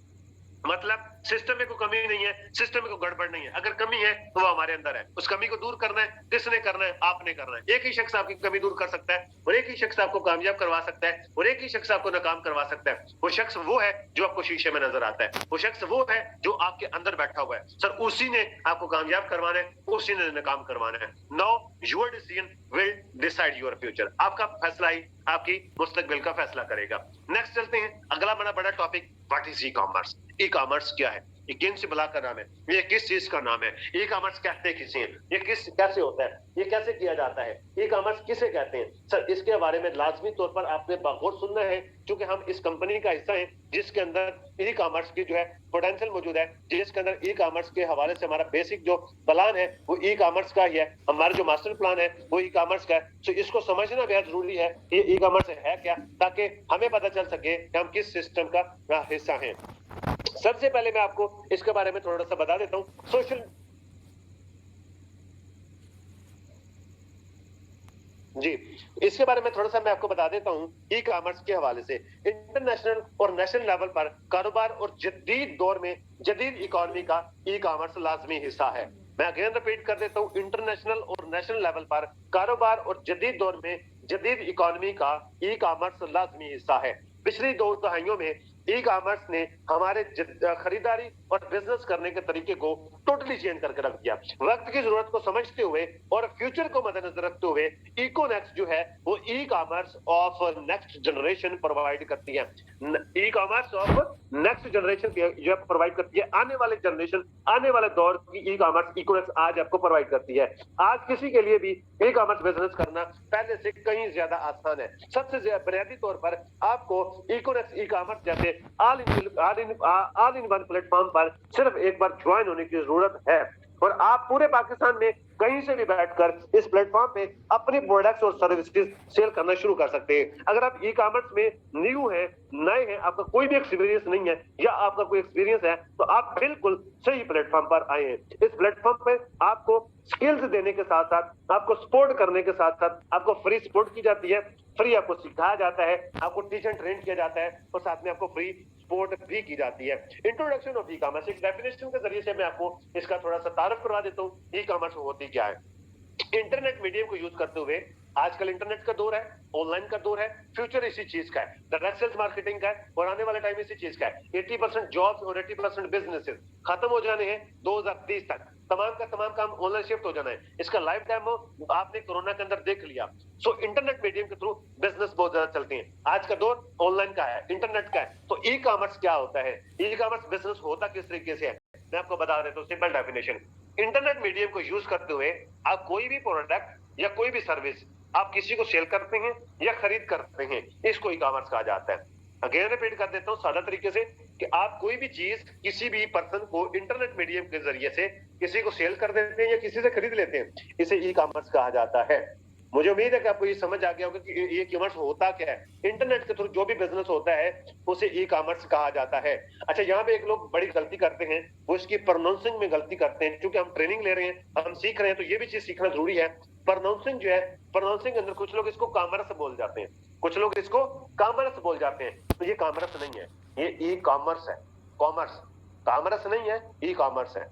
मतलब सिस्टम में कोई कमी नहीं है, सिस्टम में कोई गड़बड़ नहीं है, अगर कमी है तो वो हमारे अंदर है। उस कमी को दूर करना है, किसने करना है? आपने करना है। एक ही शख्स आपकी कमी दूर कर सकता है, और एक ही शख्स आपको कामयाब करवा सकता है, और एक ही शख्स आपको नाकाम करवा सकता है। वो शख्स वो है जो आपको शीशे में नजर आता है, वो शख्स वो है जो आपके अंदर बैठा हुआ है। सर उसी ने आपको कामयाब करवाना है, उसी ने नाकाम करवाना है। 9 your decision will decide your future. आपका फैसला ही आपकी मुस्तकबिल का फैसला करेगा। नेक्स्ट चलते हैं, अगला बड़ा topic, what is e commerce. E commerce क्या है, ये किन से बला का नाम है, ये किस चीज का नाम है, ई कॉमर्स कहते किसे हैं, ये कैसे होता है, ये कैसे किया जाता है, ई कॉमर्स किसे कहते हैं। सर इसके बारे में लाजमी तौर पर आपने बहुत सुनना है, क्योंकि हम इस कंपनी का हिस्सा है जिसके अंदर ई कॉमर्स की जो है पोटेंशियल मौजूद है, जिसके अंदर ई कॉमर्स के हवाले से हमारा बेसिक जो प्लान है वो ई कॉमर्स का ही है, हमारा जो मास्टर प्लान है वो ई कॉमर्स का है। तो इसको समझना बेहद जरूरी है, ये ई कॉमर्स है क्या, ताकि हमें पता चल सके कि हम किस सिस्टम का हिस्सा हैं। सबसे पहले मैं आपको इसके बारे में थोड़ा सा बता देता हूं। सोशल जी, इसके बारे में थोड़ा सा मैं आपको बता देता हूं। ई कॉमर्स के हवाले से इंटरनेशनल और नेशनल लेवल पर कारोबार और जदीद दौर में जदीद इकोनॉमी का ई कॉमर्स लाजमी हिस्सा है। मैं अगेन रिपीट कर देता हूं, इंटरनेशनल और नेशनल लेवल पर कारोबार और जदीद दौर में जदीद इकोनॉमी का ई कॉमर्स लाजमी हिस्सा है। पिछली 2 दहाइयों में ई कॉमर्स ने हमारे खरीदारी और बिजनेस करने के तरीके को टोटली चेंज करके रख दिया। वक्त की जरूरत को समझते हुए और फ्यूचर को मद्देनजर रखते हुए इकोनेक्स्ट जो है वो e commerce of next generation provide करती है। E commerce of next generation जो प्रोवाइड करती है, आने वाले जनरेशन, आने वाले दौर की ई कॉमर्स इकोनेक्स्ट आज आपको प्रोवाइड करती है। आज किसी के लिए भी ई कॉमर्स बिजनेस करना पहले से कहीं ज्यादा आसान है। सबसे बुनियादी तौर पर आपको इकोनेक्स्ट ई कॉमर्स जैसे ऑल इन वन प्लेटफॉर्म पर सिर्फ एक बार ज्वाइन होने की जरूरत है, और आप पूरे पाकिस्तान में कहीं से भी बैठकर इस प्लेटफॉर्म पे अपने प्रोडक्ट्स और सर्विसेज सेल करना शुरू कर सकते हैं। अगर आप ई कॉमर्स में न्यू हैं, नए हैं, आपका कोई भी एक्सपीरियंस नहीं है या आपका कोई एक्सपीरियंस है, तो आप बिल्कुल सही प्लेटफॉर्म पर आए हैं। इस प्लेटफॉर्म पे आपको स्किल्स देने के साथ साथ, आपको सपोर्ट करने के साथ साथ आपको फ्री सपोर्ट की जाती है, फ्री आपको सिखाया जाता है, आपको टीच एंड ट्रेन किया जाता है, और साथ में आपको फ्री सपोर्ट भी की जाती है। इंट्रोडक्शन ऑफ ई कॉमर्स, एक डेफिनेशन के जरिए से मैं आपको इसका थोड़ा सा तारुफ करवा देता हूँ। ई कॉमर्स होती क्या है। इंटरनेट मीडियम को यूज करते हुए, आजकल इंटरनेट का दौर है, ऑनलाइन का दौर है, फ्यूचर इसी चीज का है, डायरेक्ट सेल्स मार्केटिंग का है, और आने वाले टाइम इसी चीज का है। 80% जॉब्स और 80% बिजनेसेस खत्म हो जाने हैं 2030 तक। तमाम का तमाम काम ऑनलाइन शिफ्ट हो जाना है। इसका लाइफ टाइम आपने कोरोना के अंदर देख लिया। सो इंटरनेट मीडियम के थ्रू बिजनेस बहुत ज्यादा चलते हैं। आज का दौर ऑनलाइन का है, इंटरनेट का है। तो ई कॉमर्स क्या होता है, ई कॉमर्स बिजनेस होता किस तरीके से है, मैं आपको बता देता हूँ सिंपल डेफिनेशन। इंटरनेट मीडियम को यूज करते हुए आप कोई भी प्रोडक्ट या कोई भी सर्विस आप किसी को सेल करते हैं या खरीद करते हैं, इसको ई कॉमर्स कहा जाता है। अगेन रिपीट कर देता हूँ सादा तरीके से, कि आप कोई भी चीज किसी भी पर्सन को इंटरनेट मीडियम के जरिए से किसी को सेल कर देते हैं या किसी से खरीद लेते हैं, इसे ई कॉमर्स कहा जाता है। मुझे उम्मीद है कि आपको ये समझ आ गया होगा कि ये कॉमर्स होता क्या है। इंटरनेट के थ्रू जो भी बिजनेस होता है उसे ई कॉमर्स कहा जाता है। अच्छा, यहाँ पे एक लोग बड़ी गलती करते हैं, वो इसकी प्रोनाउंसिंग में गलती करते हैं। क्योंकि हम ट्रेनिंग ले रहे हैं, हम सीख रहे हैं, तो ये भी चीज सीखना जरूरी है। प्रोनाउंसिंग जो है, प्रोनाउंसिंग के अंदर कुछ लोग इसको कॉमर्स बोल जाते हैं, कुछ लोग इसको कॉमर्स बोल जाते हैं। तो ये कॉमर्स नहीं है, ये ई कॉमर्स है। कॉमर्स कॉमर्स नहीं है, ई कॉमर्स है।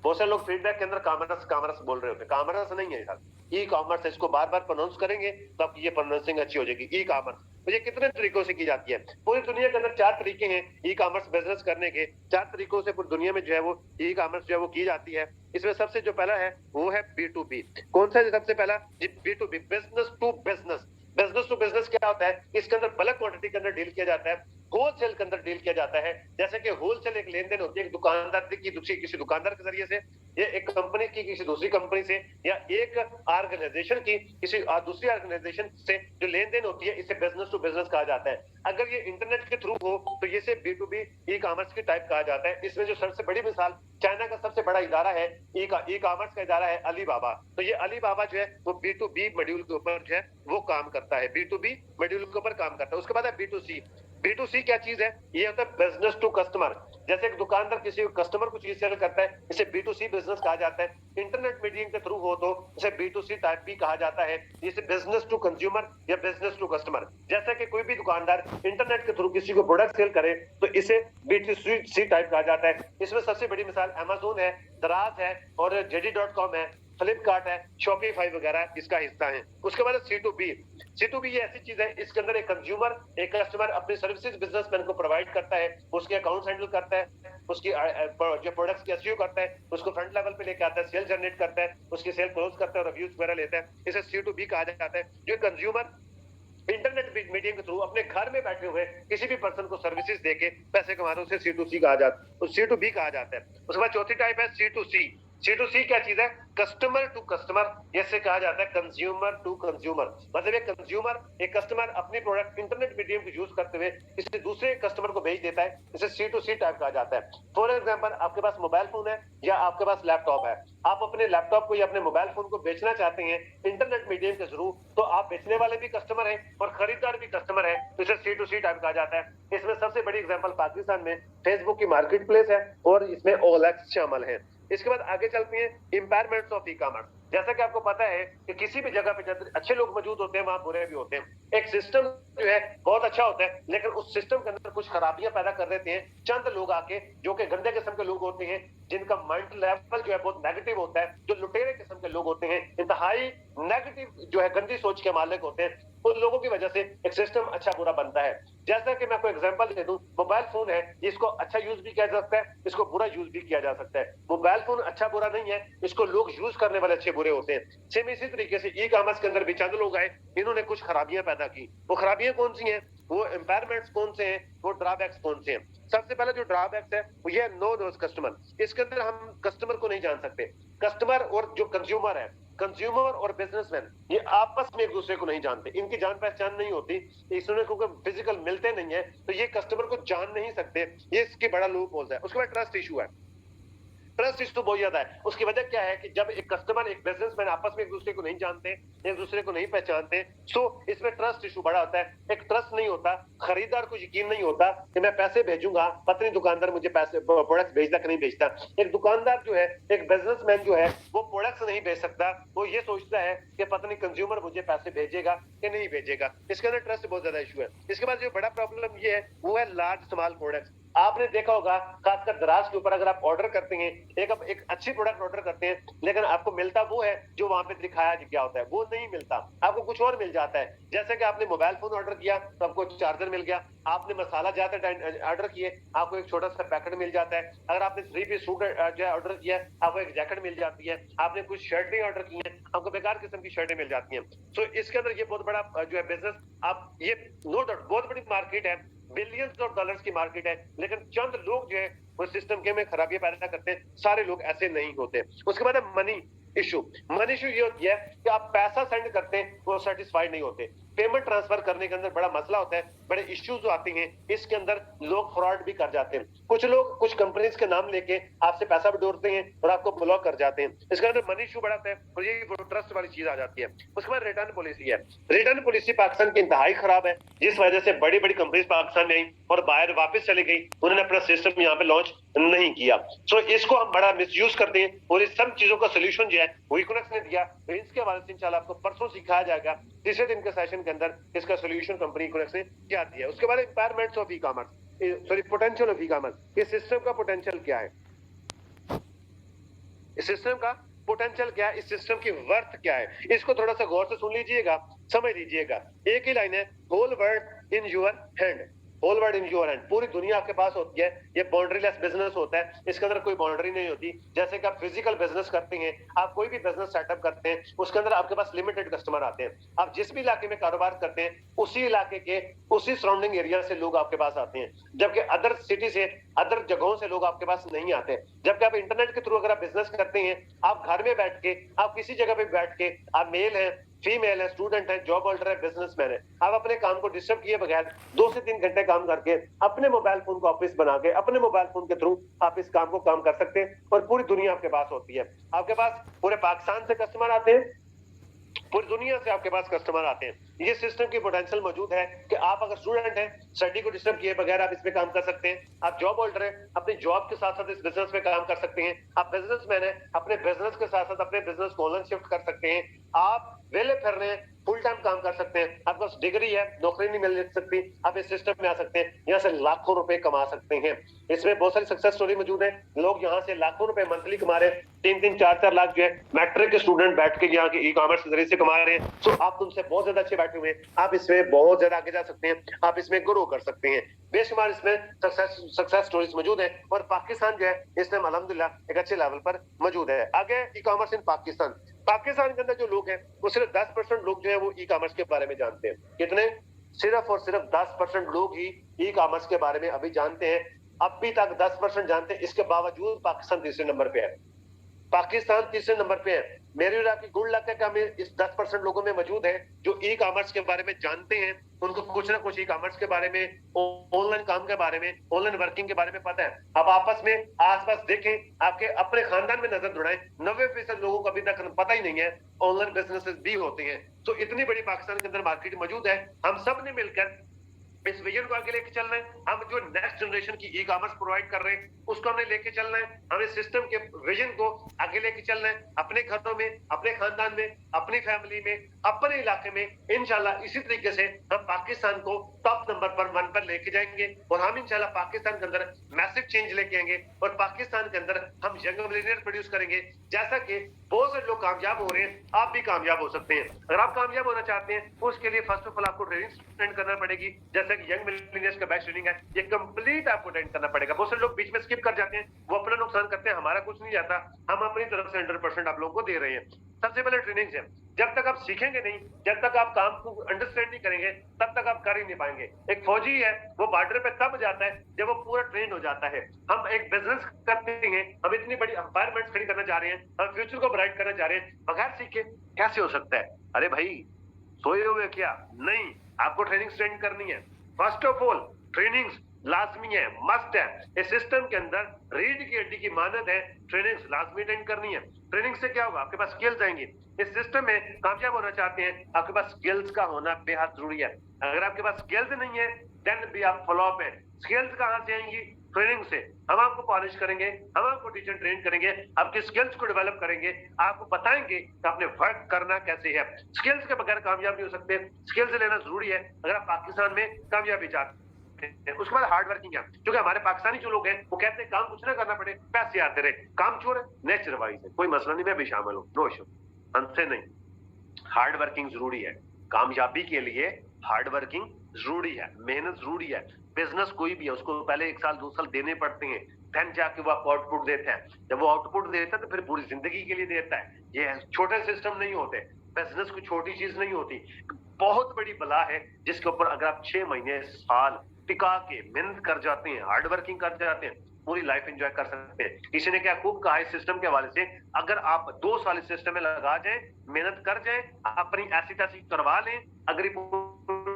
बहुत सारे लोग फीडबैक के अंदर कॉमर्स कॉमर्स बोल रहे होते हैं, कॉमर्स नहीं है यार, ई कॉमर्स है। इसको बार बार प्रोनाउंस करेंगे तो आपकी ये प्रोनाउंसिंग अच्छी हो जाएगी, ई कॉमर्स। तो ये कितने तरीकों से की जाती है, पूरी दुनिया के अंदर 4 तरीके हैं ई कॉमर्स बिजनेस करने के। 4 तरीकों से पूरी दुनिया में जो है वो ई कॉमर्स जो है वो की जाती है। इसमें सबसे जो पहला है वो है B2B। कौन सा है सबसे पहला, B2B, business to business. Business to business क्या होता है, इसके अंदर बल्क क्वांटिटी के अंदर डील किया जाता है, होलसेल के अंदर डील किया जाता है। जैसे कि होलसेल एक लेन देन होती है, एक दुकानदार की दूसरी किसी दुकानदार के जरिए से, या एक कंपनी की किसी दूसरी कंपनी से, या एक ऑर्गेनाइजेशन की किसी दूसरी ऑर्गेनाइजेशन से जो लेन देन होती है, इसे बिजनेस टू बिजनेस कहा जाता है। अगर ये इंटरनेट के थ्रू हो तो ये से B2B ई कॉमर्स की टाइप कहा जाता है। इसमें जो सबसे बड़ी मिसाल, चाइना का सबसे बड़ा इदारा है ई कॉमर्स का इदारा है अलीबाबा। तो ये अलीबाबा जो है वो B2B मॉड्यूल के ऊपर जो है वो काम करता है, B2B मॉड्यूल के ऊपर काम करता है। उसके बाद है B2C। B2C क्या चीज है, ये होता है बिजनेस टू कस्टमर। जैसे एक दुकानदार किसी कस्टमर को चीज सेल करता है, इसे B2C बिजनेस कहा जाता है। इंटरनेट मीडियम के थ्रू हो तो इसे B2C टाइप भी कहा जाता है, इसे बिजनेस टू कंज्यूमर या बिजनेस टू कस्टमर। जैसे कि कोई भी दुकानदार इंटरनेट के थ्रू किसी को प्रोडक्ट सेल करे तो इसे B2C टाइप कहा जाता है। इसमें सबसे बड़ी मिसाल अमेज़न है, दराज है, और JD.com है, फ्लिपकार्ट है, शॉपिफाई वगैरह इसका हिस्सा है। उसके बाद C2B। C2B ये ऐसी चीज है, इसके अंदर एक कंज्यूमर, एक कस्टमर अपने सर्विसेज बिजनेसमैन को प्रोवाइड करता है, उसके अकाउंट हैंडल करता है, उसकी जो प्रोडक्ट्स की एसईओ करता है, उसको फ्रंट लेवल पे लेके आता है, सेल जनरेट करता है, उसकी सेल क्लोज करता है और रिव्यूज वगैरह लेता है। इसे C2B कहा जाता है। जो कंज्यूमर इंटरनेट मीडियम के थ्रू अपने घर में बैठे हुए किसी भी पर्सन को सर्विसेज देके पैसे कमाते हैं, उसे C2C कहा जाता है, C2B कहा जाता है। उसके बाद चौथी टाइप है C2C। C2C क्या चीज है? कस्टमर टू कस्टमर, जैसे कहा जाता है कंज्यूमर टू कंज्यूमर। मतलब एक कंज्यूमर, एक कस्टमर अपनी प्रोडक्ट इंटरनेट मीडियम को यूज करते हुए किसी दूसरे कस्टमर को भेज देता है, इसे C2C टाइप कहा जाता है। फॉर एग्जाम्पल, आपके पास मोबाइल फोन है या आपके पास लैपटॉप है, आप अपने लैपटॉप को या अपने मोबाइल फोन को बेचना चाहते हैं इंटरनेट मीडियम के थ्रू, तो आप बेचने वाले भी कस्टमर हैं और खरीदार भी कस्टमर है, तो इसे C2C टाइप कहा जाता है। इसमें सबसे बड़ी एग्जांपल पाकिस्तान में फेसबुक की मार्केट प्लेस है और इसमें OLX शामिल है। इसके बाद आगे चलते हैं इम्पायरमेंट्स ऑफ ई कॉमर्स। जैसा कि आपको पता है कि किसी भी जगह पे जब अच्छे लोग मौजूद होते हैं, वहां बुरे भी होते हैं। एक सिस्टम जो है बहुत अच्छा होता है, लेकिन उस सिस्टम के अंदर कुछ खराबियां पैदा कर देते हैं चंद लोग आके, जो कि गंदे किस्म के लोग होते हैं, जिनका माइंड लेवल जो है बहुत नेगेटिव होता है, जो लुटेरे किस्म के लोग होते हैं, इंतहाई नेगेटिव जो है गंदी सोच के मालिक होते हैं। उन लोगों की वजह से एक सिस्टम अच्छा बुरा बनता है। जैसा कि मैं आपको एग्जांपल दे दूं, मोबाइल फोन है, इसको अच्छा यूज भी किया जा सकता है, इसको बुरा यूज भी किया जा सकता है। मोबाइल फोन अच्छा बुरा नहीं है, इसको लोग यूज करने वाले अच्छे बुरे होते हैं। सेम इसी तरीके से ई कॉमर्स के अंदर भी चंद लोग आए, इन्होंने कुछ खराबियां पैदा की। वो खराबियां कौन सी हैं, वो एम्पायरमेंट्स कौन से हैं, वो ड्रॉबैक्स कौन से हैं? सबसे पहले जो ड्रॉबैक्स है वो ये नो दोस्त कस्टमर। इसके अंदर हम कस्टमर को नहीं जान सकते। कस्टमर और जो कंज्यूमर है, कंज्यूमर और बिजनेसमैन, ये आपस में एक दूसरे को नहीं जानते, इनकी जान पहचान नहीं होती, इसमें क्योंकि फिजिकल मिलते नहीं है, तो ये कस्टमर को जान नहीं सकते। ये इसके बड़ा लूप होल है। उसके बाद ट्रस्ट इशू है। ट्रस्ट इशू बहुत ज्यादा है। उसकी वजह क्या है कि जब एक कस्टमर एक बिजनेसमैन आपस में एक दूसरे को नहीं जानते, एक दूसरे को नहीं पहचानते, सो इसमें ट्रस्ट इशू बड़ा होता है। एक ट्रस्ट नहीं होता, खरीदार को यकीन नहीं होता कि मैं पैसे भेजूंगा, पता नहीं दुकानदार मुझे पैसे प्रोडक्ट्स भेजता कि नहीं भेजता। एक दुकानदार जो है, एक बिजनेसमैन जो है, वो प्रोडक्ट्स नहीं भेज सकता, वो ये सोचता है कि पता नहीं कंज्यूमर मुझे पैसे भेजेगा कि नहीं भेजेगा। इसके अंदर ट्रस्ट बहुत ज्यादा इशू है। इसके बाद जो बड़ा प्रॉब्लम ये है वो है लार्ज स्मॉल प्रोडक्ट्स। आपने देखा होगा, खासकर दराज के ऊपर अगर आप ऑर्डर करते हैं, एक अच्छी प्रोडक्ट ऑर्डर करते हैं, लेकिन आपको मिलता वो है जो वहां पे दिखाया गया होता है, वो नहीं मिलता, आपको कुछ और मिल जाता है। जैसे कि आपने मोबाइल फोन ऑर्डर किया तो आपको चार्जर मिल गया, आपने मसाला जाते ऑर्डर किए, आपको एक छोटा सा पैकेट मिल जाता है। अगर आपने 3 पीस सूट जो है ऑर्डर किया, आपको एक जैकेट मिल जाती है। आपने कुछ शर्टें ऑर्डर की हैं, आपको बेकार किस्म की शर्टें मिल जाती हैं। तो इसके अंदर ये बहुत बड़ा जो है बिजनेस, आप ये नो डाउट बहुत बड़ी मार्केट है, बिलियंस ऑफ डॉलर्स की मार्केट है, लेकिन चंद लोग जो है वो सिस्टम के में खराबियां पैदा करते हैं। सारे लोग ऐसे नहीं होते। उसके बाद है मनी इशू। मनी इशू ये होती है कि आप पैसा सेंड करते हैं, वो सेटिस्फाइड नहीं होते। पेमेंट ट्रांसफर करने के अंदर बड़ा मसला होता है, बड़े इश्यूज आते हैं। इसके अंदर लोग फ्रॉड भी कर जाते हैं। कुछ लोग कुछ कंपनीज के नाम लेके आपसे पैसा बटोरते हैं और आपको ब्लॉक कर जाते हैं। इसके अंदर मनी इशू बड़ा होता है और ये ट्रस्ट वाली चीज आ जाती है। उसके बाद रिटर्न पॉलिसी है। रिटर्न पॉलिसी पाकिस्तान की इंतहाई खराब है, जिस वजह से बड़ी बड़ी कंपनीज पाकिस्तान में आई और बाहर वापस चली गई, उन्होंने अपना सिस्टम यहाँ पे लॉन्च नहीं किया। सो इसको हम बड़ा मिसयूज करते हैं और इस सब चीजों का सोल्यूशन जो है वो इकोनॉमिक्स ने दिया। तो इसके हवाले से इंशाल्लाह आपको परसों सिखाया जाएगा, तीसरे दिन के सेशन के अंदर इसका सोल्यूशन कंपनी इकोनॉमिक्स ने क्या दिया। उसके बाद empowerments of e commerce, sorry potential of e commerce. इस सिस्टम का पोटेंशियल क्या है, इस सिस्टम का पोटेंशियल क्या है, इस सिस्टम की वर्थ क्या है, इसको थोड़ा सा गौर से सुन लीजिएगा, समझ लीजिएगा। एक ही लाइन है, whole world in your hand. Whole world in your hand, पूरी दुनिया आपके पास होती है। ये बाउंड्रीलेस बिजनेस होता है, इसके अंदर कोई बाउंड्री नहीं होती। जैसे कि आप फिजिकल बिजनेस करते हैं, आप कोई भी बिजनेस सेटअप करते हैं, उसके अंदर आपके पास लिमिटेड कस्टमर आते हैं। आप जिस भी इलाके में कारोबार करते हैं, उसी इलाके के उसी सराउंडिंग एरिया से लोग आपके पास आते हैं, जबकि अदर सिटी से, अदर जगहों से लोग आपके पास नहीं आते। जबकि आप इंटरनेट के थ्रू अगर आप बिजनेस करते हैं, आप घर में बैठ के, आप किसी जगह पे बैठ के, आप मेल है, फीमेल है, स्टूडेंट है, जॉब होल्डर है, बिजनेसमैन है, आप अपने काम को डिस्टर्ब किए बगैर 2 से 3 घंटे काम करके अपने मोबाइल फोन को ऑफिस बना के अपने मोबाइल फोन के थ्रू आप इस काम को काम कर सकते हैं और पूरी दुनिया आपके पास होती है। आपके पास पूरे पाकिस्तान से कस्टमर आते हैं, पूरी दुनिया से आपके पास कस्टमर आते हैं। ये सिस्टम की पोटेंशियल मौजूद है कि आप अगर स्टूडेंट हैं, स्टडी को डिस्टर्ब किए बगैर आप इसमें काम कर सकते हैं। आप जॉब होल्डर हैं, अपनी जॉब के साथ साथ इस बिजनेस में काम कर सकते हैं। आप बिजनेसमैन हैं, अपने बिजनेस के साथ साथ अपने बिजनेस को ऑनलाइन शिफ्ट कर सकते हैं। आप वेले फिर रहे हैं, फुल टाइम काम कर सकते हैं। आपके पास डिग्री है, नौकरी नहीं मिल सकती, आप इस सिस्टम में आ सकते हैं, यहाँ से लाखों रुपए कमा सकते हैं। इसमें बहुत सारी सक्सेस स्टोरी मौजूद है। लोग यहाँ से लाखों रुपए मंथली कमा रहे हैं, 3-3, 4-4 लाख जो है मैट्रिक के स्टूडेंट बैठ के यहाँ के ई कॉमर्स के जरिए से कमा रहे हैं। सो आप तुमसे बहुत ज्यादा अच्छे बैठे हुए हैं, आप इसमें बहुत ज्यादा आगे जा सकते हैं, आप इसमें ग्रो कर सकते हैं। बेशुमार इसमें सक्सेस स्टोरीज मौजूद है और पाकिस्तान जो है इस टाइम अल्हम्दुलिल्लाह एक अच्छे लेवल पर मौजूद है। आगे ई कॉमर्स इन पाकिस्तान, पाकिस्तान के अंदर जो लोग हैं वो सिर्फ 10% लोग जो है वो ई कॉमर्स के बारे में जानते हैं। कितने? सिर्फ और सिर्फ 10% लोग ही ई कॉमर्स के बारे में अभी जानते हैं। अभी तक 10% जानते हैं, इसके बावजूद पाकिस्तान तीसरे नंबर पे है। पाकिस्तान तीसरे नंबर पे है। मेरी और आपकी गुड लक है कि हमें इस 10% लोगों में मौजूद है जो ई कॉमर्स के बारे में जानते हैं, उनको कुछ ना कुछ ई कॉमर्स के बारे में, ऑनलाइन काम के बारे में, ऑनलाइन वर्किंग के बारे में पता है। अब आपस में आसपास देखें, आपके अपने खानदान में नजर दौड़ाएं, 90% लोगों को अभी तक पता ही नहीं है ऑनलाइन बिजनेसेस भी होते हैं। तो इतनी बड़ी पाकिस्तान के अंदर मार्केट मौजूद है। हम सब ने मिलकर इस विजन को आगे लेके चलना है। हम जो नेक्स्ट जनरेशन की ई कॉमर्स प्रोवाइड कर रहे हैं उसको हमने लेके चलना है। हमें सिस्टम के विजन को आगे लेके चलना है, अपने घरों में, अपने खानदान में, अपनी फैमिली में, अपने इलाके में। इंशाल्लाह इसी तरीके से हम पाकिस्तान को टॉप नंबर पर 1 पर लेके जाएंगे और हम इंशाल्लाह पाकिस्तान के अंदर मैसिव चेंज लेके आएंगे और पाकिस्तान के अंदर हम यंग मिलियनियर प्रोड्यूस करेंगे। जैसा कि बहुत से लोग कामयाब हो रहे हैं, आप भी कामयाब हो सकते हैं। अगर आप कामयाब होना चाहते हैं तो उसके लिए फर्स्ट ऑफ ऑल आपको ट्रेनिंग अटेंड करना पड़ेगी। जैसे कि यंग मिलियनियर्स का बैच ट्रेनिंग है, ये कंप्लीट आपको अटेंड करना पड़ेगा। बहुत से लोग बीच में स्किप कर जाते हैं, वो अपना नुकसान करते हैं, हमारा कुछ नहीं जाता। हम अपनी तरफ से 100% आप लोगों को दे रहे हैं। सबसे पहले ट्रेनिंग है, जब तक आप सीखेंगे नहीं, जब तक आप काम को अंडरस्टैंड नहीं करेंगे, तब तक आप कर ही नहीं पाएंगे। एक फौजी है वो बॉर्डर पे तब जाता है जब वो पूरा ट्रेन हो जाता है। हम एक बिजनेस करते हैं, हम इतनी बड़ी एनवायरमेंट खड़ी करना चाह रहे हैं, हम फ्यूचर को ब्राइट करना चाह रहे हैं, बगैर सीखे कैसे हो सकता है? अरे भाई सोए हुए क्या? नहीं, आपको ट्रेनिंग स्टेंड करनी है। फर्स्ट ऑफ ऑल ट्रेनिंग लाजमी है, मस्ट है। इस सिस्टम के अंदर रीढ़ की हड्डी की मानद है, ट्रेनिंग लाजमी अटेंड करनी है। ट्रेनिंग से क्या होगा? आपके पास स्किल्स आएंगी। इस सिस्टम में कामयाब होना चाहते हैं, आपके पास स्किल्स का होना बेहद जरूरी है। अगर आपके पास स्किल्स नहीं है देन भी आप फ्लॉप है। स्किल्स कहां से आएंगी? ट्रेनिंग से। हम आपको पॉलिश करेंगे, हम आपको टीचर ट्रेन करेंगे, आपकी स्किल्स को डेवलप करेंगे, आपको बताएंगे कि आपने वर्क करना कैसे है। स्किल्स के बगैर कामयाब नहीं हो सकते, स्किल्स लेना जरूरी है अगर आप पाकिस्तान में कामयाबी चाहते हैं। उसके बाद हार्ड वर्किंग है, क्योंकि हमारे पाकिस्तानी जो लोग हैं वो कहते हैं काम कुछ ना करना पड़े, पैसे आते रहे। काम चोर है, नेचर वाइज है, कोई मसला नहीं, मैं भी शामिल हूँ, नो इशू, हमसे नहीं। हार्ड वर्किंग जरूरी है, कामयाबी के लिए हार्ड वर्किंग जरूरी है, मेहनत जरूरी है। बिजनेस कोई भी है उसको पहले 1 साल 2 साल देने पड़ते हैं, देन जाके वो आपको आउटपुट देता है। जब वो आउटपुट देता है तो फिर पूरी जिंदगी के लिए देता है। ये छोटे सिस्टम नहीं होते, बिजनेस कोई छोटी चीज नहीं होती, बहुत बड़ी बला है जिसके ऊपर अगर आप 6 महीने साल टिका के मेहनत कर जाते हैं, हार्ड वर्किंग कर जाते हैं, पूरी लाइफ एंजॉय कर सकते हैं। किसी ने क्या खूब कहा इस सिस्टम के हवाले से, अगर आप 2 साल इस सिस्टम में लगा जाएं, मेहनत कर जाएं, अपनी ऐसी तैसी करवा लें, अगर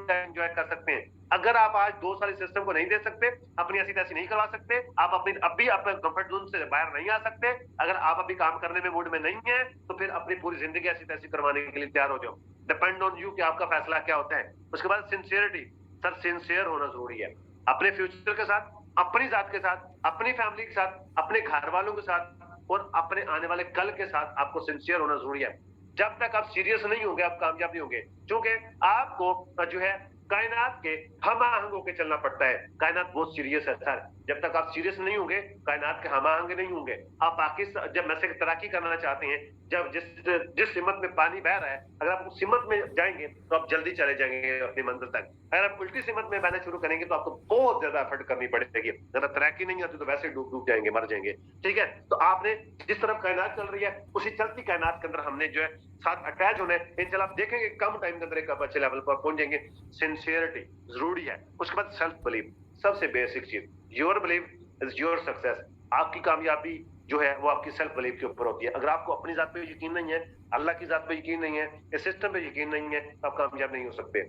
एंजॉय कर सकते हैं। अगर आप आज 2 साल इस सिस्टम को नहीं दे सकते, अपनी ऐसी तैसी नहीं करवा सकते, आप अपनी अभी अपने कंफर्ट जोन से बाहर नहीं आ सकते, अगर आप अभी काम करने में मूड में नहीं है, तो फिर अपनी पूरी जिंदगी ऐसी तैसी करवाने के लिए तैयार हो जाओ। डिपेंड ऑन यू कि आपका फैसला क्या होता है। उसके बाद सिंसियरिटी, सर सिंसियर होना जरूरी है अपने फ्यूचर के साथ, अपनी जात के साथ, अपनी फैमिली के साथ, अपने घर वालों के साथ और अपने आने वाले कल के साथ आपको सिंसियर होना जरूरी है। जब तक आप सीरियस नहीं होंगे आप कामयाब नहीं होंगे, क्योंकि आपको जो है कायनात के हम आहंग होकर चलना पड़ता है। कायनात बहुत सीरियस है सर, जब तक आप सीरियस नहीं होंगे कायनात के हम आहंग नहीं होंगे। आप पाकिस्तान जब मैसे तरक्की करना चाहते हैं, जब जिस सिमत में पानी बह रहा है, अगर आप उस सिमत में जाएंगे तो आप जल्दी चले जाएंगे अपनी मंजिल तक। अगर आप उल्टी सिमत में बहना शुरू करेंगे तो आपको बहुत ज्यादा एफर्ट करनी पड़ेगी। अगर तरक्की नहीं आती तो वैसे डूब डूब जाएंगे, मर जाएंगे। ठीक है, तो आपने जिस तरफ कायनात चल रही है उसी चलती कायनात के अंदर हमने जो है साथ अटैच होना है। इंशाल्लाह आप देखेंगे कम टाइम के अंदर एक अच्छे लेवल पर पहुंच जाएंगे। सिंसियरिटी जरूरी है। उसके बाद सेल्फ बिलीव, सबसे बेसिक चीज, your believe is your success. आपकी कामयाबी जो है वो आपकी सेल्फ बिलीव के ऊपर होती है। अगर आपको अपनी जात पे यकीन नहीं है, अल्लाह की जात पे यकीन नहीं है, इस सिस्टम पे यकीन नहीं है, तो आप कामयाब नहीं हो सकते।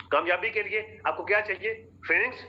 कामयाबी के लिए आपको क्या चाहिए? Trainings,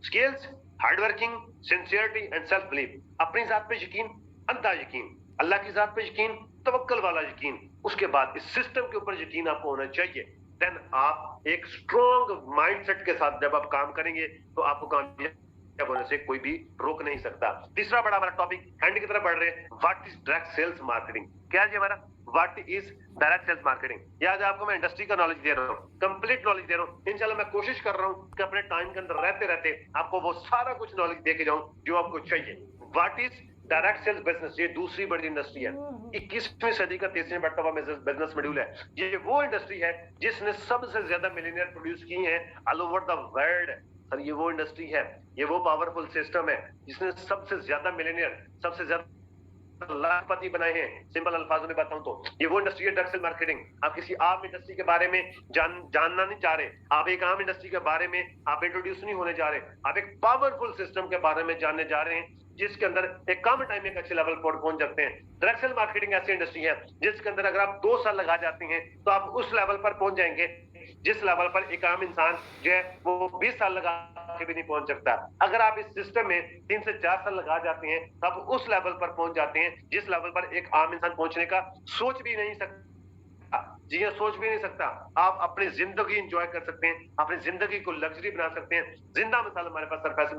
skills, hard working, sincerity and self believe. अपनी जात पे यकीन, अंधा यकीन, अल्लाह की जात पे यकीन, तवक्कल वाला यकीन। उसके बाद इस सिस्टम के ऊपर यकीन आपको होना चाहिए। देन आप एक स्ट्रॉन्ग माइंडसेट के साथ जब आप काम करेंगे तो आपको कामयाब होने से कोई भी रोक नहीं सकता। तीसरा बड़ा हमारा टॉपिक एंड की तरफ बढ़ रहे हैं, what is direct sales marketing. क्या है हमारा what is direct sales marketing? याद है आपको मैं इंडस्ट्री का नॉलेज दे रहा हूँ, कंप्लीट नॉलेज दे रहा हूँ। इंशाल्लाह मैं कोशिश कर रहा हूँ कि अपने टाइम के अंदर रहते रहते आपको वो सारा कुछ नॉलेज दे के जाऊं जो आपको चाहिए। What is direct sales business ये दूसरी बड़ी इंडस्ट्री है। 21वीं सदी का तीसरी बढ़ता हुआ बिजनेस मॉड्यूल है। ये वो इंडस्ट्री है जिसने सबसे ज्यादा मिलियनियर प्रोड्यूस किए हैं all over the world. Sir ये वो इंडस्ट्री है, ये वो पावरफुल सिस्टम है जिसने सबसे ज्यादा मिलियनियर, सबसे ज्यादा लाखपति बनाए हैं। सिंपल अल्फाजों में बताऊं तो ये वो इंडस्ट्री है ड्रग सेल मार्केटिंग। आप किसी आम इंडस्ट्री के बारे में जानना नहीं चाह रहे, आप एक आम इंडस्ट्री के बारे में आप इंट्रोड्यूस नहीं होने जा रहे, आप एक पावरफुल सिस्टम के बारे में जानने जा रहे हैं जिसके अंदर एक कम टाइम में एक अच्छे लेवल पर पहुंच जाते हैं। ड्रग सेल मार्केटिंग ऐसी इंडस्ट्री है जिसके अंदर अगर आप 2 साल लगा जाते हैं तो आप उस लेवल पर पहुंच जाएंगे जिस लेवल पर एक आम इंसान जो है वो 20 साल लगा के भी नहीं पहुंच सकता। अगर आप इस सिस्टम में 3 से 4 साल लगा जाते हैं तो आप उस लेवल पर पहुंच जाते हैं जिस लेवल पर एक आम इंसान पहुंचने का सोच भी नहीं सकता। जी हाँ, सोच भी नहीं सकता। आप अपनी जिंदगी एंजॉय कर सकते हैं, अपनी जिंदगी को लग्जरी बना सकते हैं। जिंदा मिसाल हमारे पास सर फैसल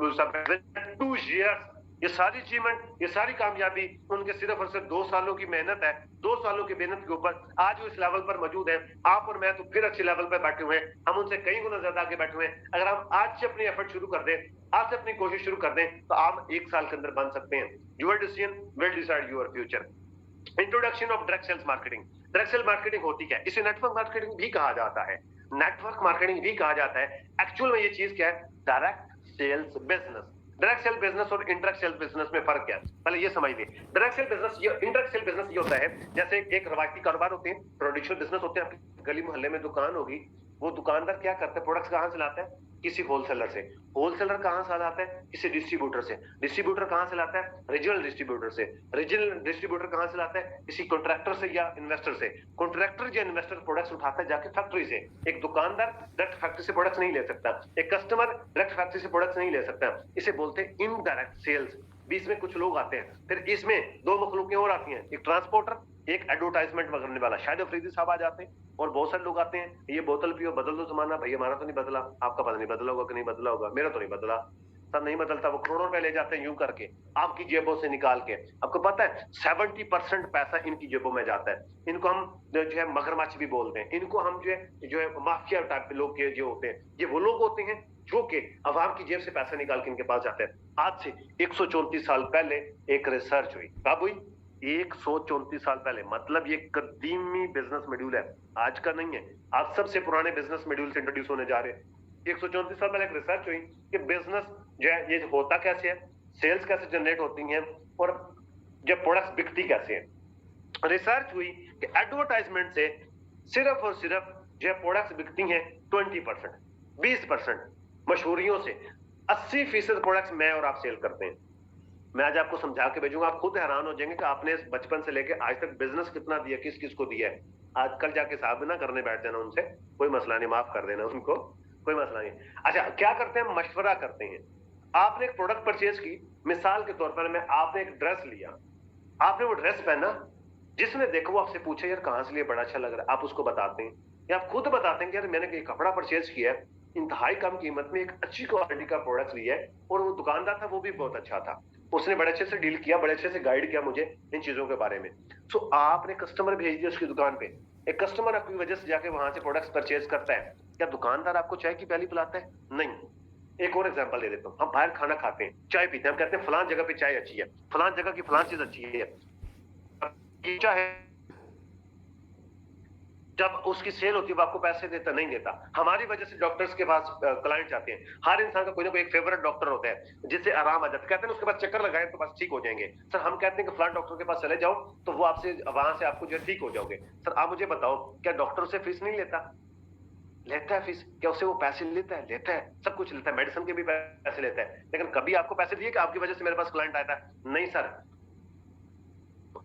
2 इयर्स, ये सारी अचीवमेंट, ये सारी कामयाबी उनके सिर्फ और सिर्फ 2 सालों की मेहनत है। 2 सालों की मेहनत के ऊपर आज वो इस लेवल पर मौजूद है। आप और मैं तो फिर अच्छे लेवल पर बैठे हुए हैं, हम उनसे कई गुना ज्यादा आगे बैठे हुए हैं। अगर हम आज से अपनी एफर्ट शुरू कर दें, आज से अपनी कोशिश शुरू कर दें तो आप 1 साल के अंदर बन सकते हैं। Your decision will decide your future. Introduction of direct sales marketing. Direct sale marketing होती क्या है? इसे नेटवर्क मार्केटिंग भी कहा जाता है, नेटवर्क मार्केटिंग भी कहा जाता है। एक्चुअल में ये चीज क्या है? Direct sales business. Direct sale business और इंडायरेक्ट सेल बिजनेस में फर्क क्या है, पहले ये समझ लीजिए। डायरेक्ट सेल बिजनेस, ये इंडायरेक्ट सेल बिजनेस ये होता है जैसे एक रवायती कारोबार होते हैं, ट्रेडिशनल बिजनेस होते हैं। आपकी गली मोहल्ले में दुकान होगी, वो दुकानदार क्या करता है? प्रोडक्ट्स कहां से लाता है? किसी होलसेलर से। होलसेलर कहां से लाता है? किसी डिस्ट्रीब्यूटर से। डिस्ट्रीब्यूटर कहां से लाता है? रीजनल डिस्ट्रीब्यूटर से। रीजनल डिस्ट्रीब्यूटर कहां से लाता है? किसी कॉन्ट्रैक्टर से या इन्वेस्टर से। कॉन्ट्रैक्टर या इन्वेस्टर प्रोडक्ट्स उठाता है जाके फैक्ट्री से। एक दुकानदार डायरेक्ट फैक्ट्री से प्रोडक्ट्स नहीं ले सकता, एक कस्टमर डायरेक्ट फैक्ट्री से प्रोडक्ट्स नहीं ले सकता। इसे बोलते हैं इनडायरेक्ट सेल्स। बीच में कुछ लोग आते हैं, फिर इसमें 2 मखलूकें और आती हैं, एक ट्रांसपोर्टर, एक एडवर्टाइजमेंट करने वाला। शायद अफरीदी साहब आ जाते हैं और बहुत सारे लोग आते हैं, ये बोतल पियो, बदल दो जमाना। भाई हमारा तो नहीं बदला, आपका पता नहीं बदला होगा कि नहीं बदला होगा, मेरा तो नहीं बदला। सब नहीं बदलता, वो करोड़ों रुपए ले जाते हैं यूं करके आपकी जेबों से निकाल के। आपको पता है 70% पैसा इनकी जेबों में जाता है। इनको हम जो है मगरमच्छ भी बोलते हैं। इनको हम जो है माफिया टाइप के लोग के जो होते हैं, ये वो लोग होते हैं जो कि अवाम की जेब से पैसा निकाल के इनके पास जाते हैं। आज से 134 साल पहले एक रिसर्च हुई, कब हुई? 134 साल पहले। मतलब ये कदीमी बिजनेस मॉड्यूल है, आज का नहीं है। आज सबसे पुराने बिजनेस मॉड्यूल से इंट्रोड्यूस होने जा रहे हैं। 134 साल पहले एक रिसर्च हुई कि बिजनेस जो है ये होता कैसे है, सेल्स कैसे जनरेट होती हैं और जो प्रोडक्ट्स बिकती कैसे हैं। रिसर्च हुई कि एडवर्टाइजमेंट से सिर्फ और सिर्फ जो प्रोडक्ट्स बिकती हैं 20%, 20%। मशहूरियों से 80% प्रोडक्ट्स मैं और आप सेल करते हैं। मैं आज आपको समझा के भेजूंगा, आप खुद हैरान हो जाएंगे कि आपने बचपन से लेके आज तक बिजनेस कितना दिया, किस किस को दिया है। आजकल जाके साहब ना करने बैठ जाना उनसे, कोई मसला नहीं, माफ कर देना उनको, कोई मसला नहीं। अच्छा, क्या करते हैं? मशवरा करते हैं। आपने एक प्रोडक्ट परचेज की, मिसाल के तौर पर मैं, आपने एक ड्रेस लिया, आपने वो ड्रेस पहना, जिसने देखो वो आपसे पूछे यार कहां से लिया, बड़ा अच्छा लग रहा है, आप उसको बताते हैं या आप खुद बताते हैं कि यार मैंने ये कपड़ा परचेज किया है, इंतहाई कम कीमत में एक अच्छी क्वालिटी का प्रोडक्ट लिया है, और वो दुकानदार था वो भी बहुत अच्छा था, उसने बड़े अच्छे से डील किया, बड़े अच्छे से गाइड किया मुझे इन चीजों के बारे में। सो आपने कस्टमर भेज दिया उसकी दुकान पे, एक कस्टमर आपकी वजह से जाके वहां से प्रोडक्ट्स परचेज करता है। क्या दुकानदार आपको चाय की प्याली पिलाता है? नहीं। एक और एग्जांपल दे देता हूँ, हम बाहर खाना खाते हैं, चाय पीते हैं, हम कहते हैं फलान जगह पे चाय अच्छी है, फलान जगह की फलान चीज अच्छी है। चाहे जब उसकी सेल होती है वो आपको पैसे देता नहीं देता। हमारी वजह से डॉक्टर्स के पास क्लाइंट आते हैं। हर इंसान का कोई ना कोई एक फेवरेट डॉक्टर होता है जिससे आराम आ जाता है, कहते हैं उसके पास चक्कर लगाए तो बस ठीक हो जाएंगे। सर हम कहते हैं कि फलान डॉक्टर के पास चले जाओ तो वो आपसे वहां से आपको जो ठीक हो जाओगे। सर आप मुझे बताओ, क्या डॉक्टर से फीस नहीं लेता? लेता है फीस। क्या उससे वो पैसे लेता है? लेता है, सब कुछ लेता है, मेडिसिन के भी पैसे लेता है। लेकिन कभी आपको पैसे दिए कि आपकी वजह से मेरे पास क्लाइंट आया था? नहीं सर।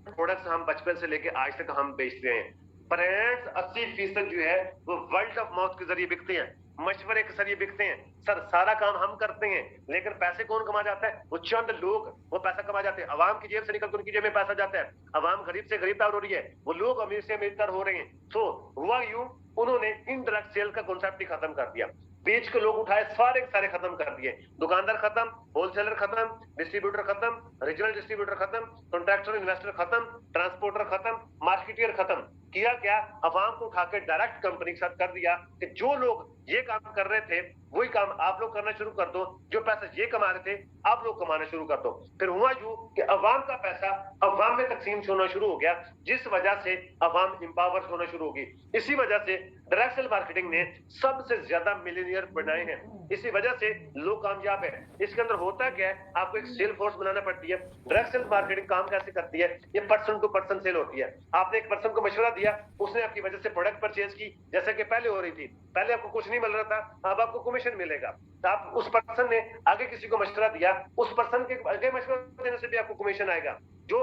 प्रोडक्ट्स हम बचपन से लेके आज तक हम बेचते हैं। ब्रांड्स 80% जो है वो वर्ल्ड ऑफ माउथ के जरिए बिकते हैं, मशवरे के जरिए बिकते हैं। सर सारा काम हम करते हैं, लेकिन पैसे कौन कमा जाता है? वो चंद लोग वो पैसा कमा जाते हैं। अवाम की जेब से निकल कर उनकी जेब में पैसा जाता है। अवाम गरीब से गरीबतर हो रही है, वो लोग अमीर से अमीरतर हो रहे हैं। सो हुआ यूं, उन्होंने इनडायरेक्ट सेल का कॉन्सेप्ट ही खत्म कर दिया। बेच के लोग उठाए, सारे सारे खत्म कर दिए। दुकानदार खत्म, होलसेलर खत्म, डिस्ट्रीब्यूटर खत्म, रीजनल डिस्ट्रीब्यूटर खत्म, कॉन्ट्रैक्टर इन्वेस्टर खत्म, ट्रांसपोर्टर खत्म, मार्केटियर खत्म। किया क्या? अवाम को उठाकर डायरेक्ट कंपनी के साथ कर दिया कि जो लोग ये काम कर रहे थे वही काम आप लोग करना शुरू कर दो, जो पैसा ये कमा रहे थे आप लोग कमाना शुरू कर दो। फिर हुआ यूं कि अवाम का पैसा अवाम में तकसीम होना शुरू हो गया, जिस वजह से अवाम एम्पावर होना शुरू होगी। इसी वजह से डायरेक्ट सेल मार्केटिंग ने सबसे ज्यादा मिलियनियर बनाए हैं, इसी वजह से लोग कामयाब है। इसके अंदर होता क्या है, आपको एक सेल फोर्स बनाना पड़ती है। डायरेक्ट सेल मार्केटिंग काम कैसे करती है, ये पर्सन टू पर्सन सेल होती है। आपने एक पर्सन को मशवरा दिया, उसने आपकी वजह से प्रोडक्ट परचेज की, जैसे कि पहले हो रही थी। पहले आपको कुछ नहीं मिल रहा था, अब आपको कमीशन मिलेगा। तो आप उस पर्सन ने आगे किसी को मशवरा दिया, उस पर्सन के आगे मशवरा देने से भी आपको कमीशन आएगा। जो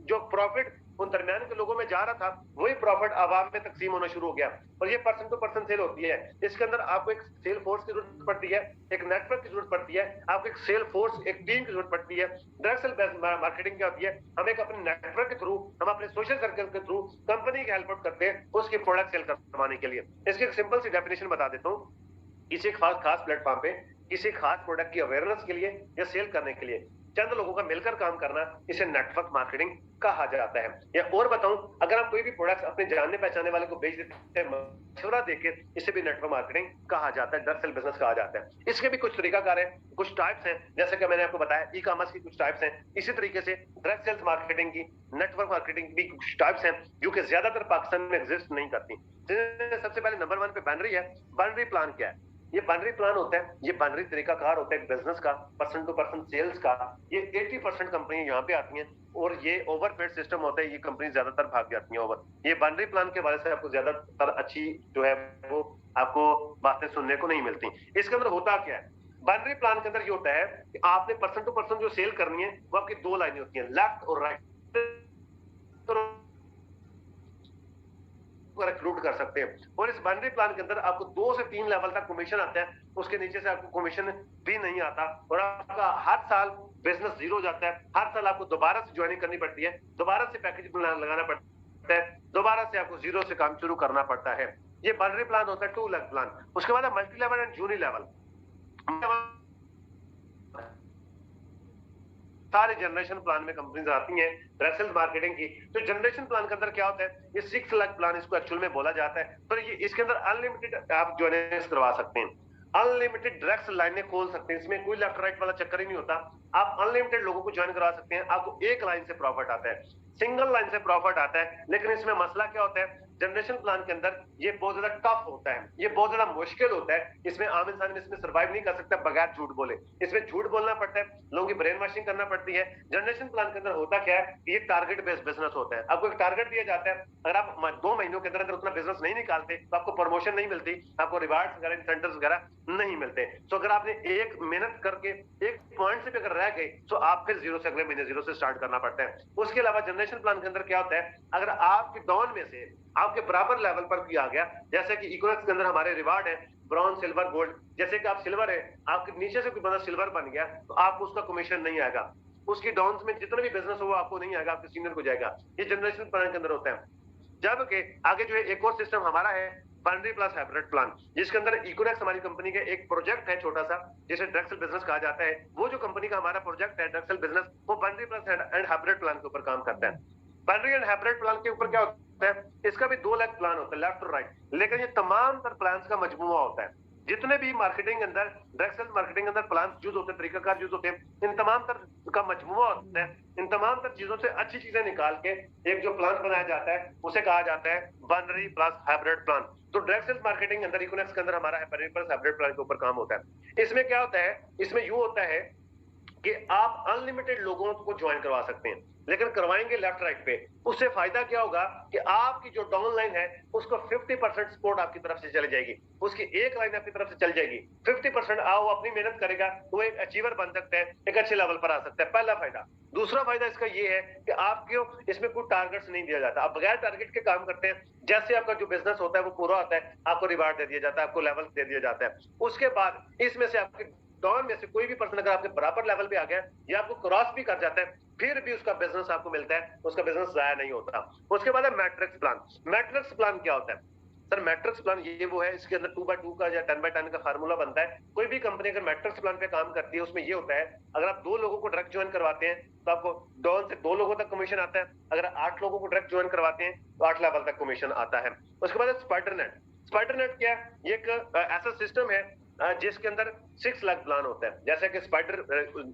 जो प्रॉफिट उन दरमियान के लोगों में जा रहा था, वही प्रॉफिट आवाम में तकसीम होना शुरू हो गया। और ये पर्सन टू पर्सन सेल होती है। इसके अंदर आपको एक सेल फोर्स की जरूरत पड़ती है, एक नेटवर्क की जरूरत पड़ती है, आपको एक सेल फोर्स, एक टीम की जरूरत पड़ती है। डायरेक्ट सेल मार्केटिंग क्या होती है, हम एक अपने नेटवर्क के थ्रू, हम अपने सोशल सर्कल के थ्रू कंपनी की हेल्प आउट करते हैं उसकी प्रोडक्ट सेल करवाने के लिए। इसकी एक सिंपल सी डेफिनेशन बता देता हूँ। किसी खास प्लेटफॉर्म पे किसी खास प्रोडक्ट की अवेयरनेस के लिए या सेल करने के लिए चंद लोगों का मिलकर काम करना, इसे नेटवर्क मार्केटिंग कहा जाता है। या और बताऊं, अगर आप कोई भी प्रोडक्ट अपने जानने पहचानने वाले को बेच देते हैं मशवरा देकर, इसे भी नेटवर्क मार्केटिंग कहा जाता है, डायरेक्ट सेल बिजनेस कहा जाता है। इसके भी कुछ तरीकाकार है, कुछ टाइप्स हैं, जैसे कि मैंने आपको बताया ई कॉमर्स की कुछ टाइप्स हैं। इसी तरीके से डायरेक्ट सेल्स मार्केटिंग की, नेटवर्क मार्केटिंग की कुछ टाइप्स हैं जो कि ज्यादातर पाकिस्तान में एग्जिस्ट नहीं करती। सबसे पहले नंबर 1 पे बाइनरी है। बाइनरी प्लान क्या है? ये बाइनरी प्लान होता है, ये बाइनरी तरीकाकार होता है बिजनेस का, पर्सन टू पर्सन सेल्स का। ये 80% कंपनी यहाँ पे आती हैं और ये ओवरपेड सिस्टम होता है, ये कंपनी ज्यादातर भाग जाती हैं ओवर। ये बाइनरी प्लान के बारे से आपको ज्यादातर अच्छी जो है वो आपको बातें सुनने को नहीं मिलती। इसके अंदर होता क्या है, बाइनरी प्लान के अंदर ये होता है कि आपने पर्सन टू पर्सन जो सेल करनी है वो आपकी 2 लाइनें होती हैं, लेफ्ट और राइट रिक्रूट कर सकते हैं। और इस बाइनरी प्लान के अंदर आपको 2 से 3 लेवल तक कमीशन आता है, उसके नीचे से आपको कमीशन भी नहीं आता। और आपका हर साल बिजनेस जीरो हो जाता है, हर साल आपको दोबारा से ज्वाइनिंग करनी पड़ती है, दोबारा से पैकेज लगाना पड़ता है, दोबारा से आपको जीरो से काम शुरू करना पड़ता है। ये बाइनरी प्लान होता है 2 लाख प्लान। उसके बाद multi level and Juni level, सारे जनरेशन प्लान में कंपनीज आती हैं डायरेक्ट सेल्स मार्केटिंग की। तो जनरेशन प्लान के अंदर क्या होता है, ये 6 लाख प्लान इसको एक्चुअल में बोला जाता है। तो ये इसके अंदर अनलिमिटेड आप जो है करवा सकते हैं, अनलिमिटेड डायरेक्ट लाइनें खोल सकते हैं, इसमें कोई लेफ्ट राइट वाला चक्कर ही नहीं होता। आप अनलिमिटेड लोगों को ज्वाइन करवा सकते हैं, आपको एक लाइन से प्रॉफिट आता है, सिंगल लाइन से प्रॉफिट आता है। लेकिन इसमें मसला क्या होता है, जनरेशन प्लान के अंदर ये बहुत ज्यादा टफ होता है, ये बहुत ज्यादा मुश्किल होता है। इसमें आम इंसान इसमें सर्वाइव नहीं कर सकता बगैर झूठ बोले, इसमें झूठ बोलना पड़ता है, लोगों की ब्रेन वॉशिंग करना पड़ती है। जनरेशन प्लान के अंदर होता क्या है, ये टारगेट बेस्ड बिजनेस होता है। आपको एक टारगेट दिया जाता है, अगर आप 2 महीनों के अंदर उतना बिजनेस नहीं निकालते तो आपको प्रमोशन नहीं मिलती, आपको रिवार्ड्स वगैरह इंसेंटिव्स वगैरह नहीं मिलते। तो अगर आपने एक मेहनत करके एक पॉइंट से भी अगर रह गए तो आप फिर जीरो से अगले महीने जीरो से स्टार्ट करना पड़ता है। उसके अलावा जनरेशन प्लान के अंदर क्या होता है, अगर आपके डाउन में से आपके बराबर लेवल पर भी आ गया, जैसे कि इकोनॉमिक्स के अंदर हमारे रिवार्ड है ब्रॉन्ज सिल्वर गोल्ड, जैसे कि आप सिल्वर है, आपके नीचे से कोई बंदा सिल्वर बन गया तो आपको उसका कमीशन नहीं आएगा, उसकी डाउन में जितना भी बिजनेस हो वो आपको नहीं आएगा, आपके सीनियर को जाएगा। ये जनरेशन प्लान के अंदर होता है। जबकि आगे जो है एक और सिस्टम हमारा है बाइनरी प्लस हाइब्रिड प्लान, जिसके अंदर इकोनॉमिक्स हमारी कंपनी का एक प्रोजेक्ट है छोटा सा, जिसे डायरेक्ट सेल बिजनेस कहा जाता है। वो जो कंपनी का हमारा प्रोजेक्ट है डायरेक्ट सेल बिजनेस, वो binary plus and hybrid plan के ऊपर काम करता है। बाइनरी एंड हाइब्रिड प्लान के ऊपर क्या होता है, इसका भी 2 लाख प्लान होता है लेफ्ट और राइट, लेकिन ये तमाम तर प्लान का मजमुआ होता है। जितने भी मार्केटिंग अंदर डायरेक्ट सेल मार्केटिंग अंदर प्लान यूज होते हैं, तरीकाकार यूज होते हैं, इन तमाम तर का मजमुआ होता है। इन तमाम तर चीजों से अच्छी चीजें निकाल के एक जो प्लान बनाया जाता है उसे कहा जाता है बाइनरी प्लस हाइब्रिड प्लान। तो डायरेक्ट सेल मार्केटिंग अंदर इकोनॉमिक्स के अंदर हमारा बाइनरी प्लस हाइब्रिड प्लान के ऊपर काम होता है। इसमें क्या होता है, इसमें यूं होता है कि आप अनलिमिटेड लोगों को ज्वाइन करवा सकते हैं, लेकिन करवाएंगे लेफ्ट राइट पे। उससे फायदा क्या होगा कि आपकी जो डाउन लाइन है उसको 50% सपोर्ट आपकी तरफ से चली जाएगी, उसकी एक लाइन आपकी तरफ से चल जाएगी। 50% आओ अपनी मेहनत करेगा तो वो एक अचीवर बन सकता है, एक अच्छे लेवल पर आ सकता है, पहला फायदा। दूसरा फायदा इसका ये है कि आपको इसमें कोई टारगेट्स नहीं दिया जाता, आप बगैर टारगेट के काम करते हैं। जैसे आपका जो बिजनेस होता है वो पूरा होता है, आपको रिवार्ड दे दिया जाता है, आपको लेवल दे दिया जाता है। उसके बाद इसमें से आपके डाउन में से कोई भी पर्सन अगर आपके बराबर लेवल पे आ गया या आपको क्रॉस भी कर जाता है, फिर भी उसका बिजनेस आपको मिलता है, उसका बिजनेस जाया नहीं होता। उसके बाद है मैट्रिक्स प्लान। मैट्रिक्स प्लान क्या होता है सर? मैट्रिक्स प्लान ये वो है, इसके अंदर 2x2 का या 10x10 का फार्मूला बनता है। कोई भी कंपनी अगर मैट्रिक्स प्लान पे काम करती है, उसमें ये होता है, अगर आप 2 लोगों को डायरेक्ट ज्वाइन करवाते हैं तो आपको डाउन से 2 लोगों तक कमीशन आता है। अगर 8 लोगों को डायरेक्ट ज्वाइन करवाते हैं तो 8 लेवल तक कमीशन आता है। उसके बाद स्पाइडर नेट। स्पाइडर नेट क्या है? ये एक ऐसा सिस्टम है जिसके अंदर 6 लाख प्लान होता है। जैसे कि स्पाइडर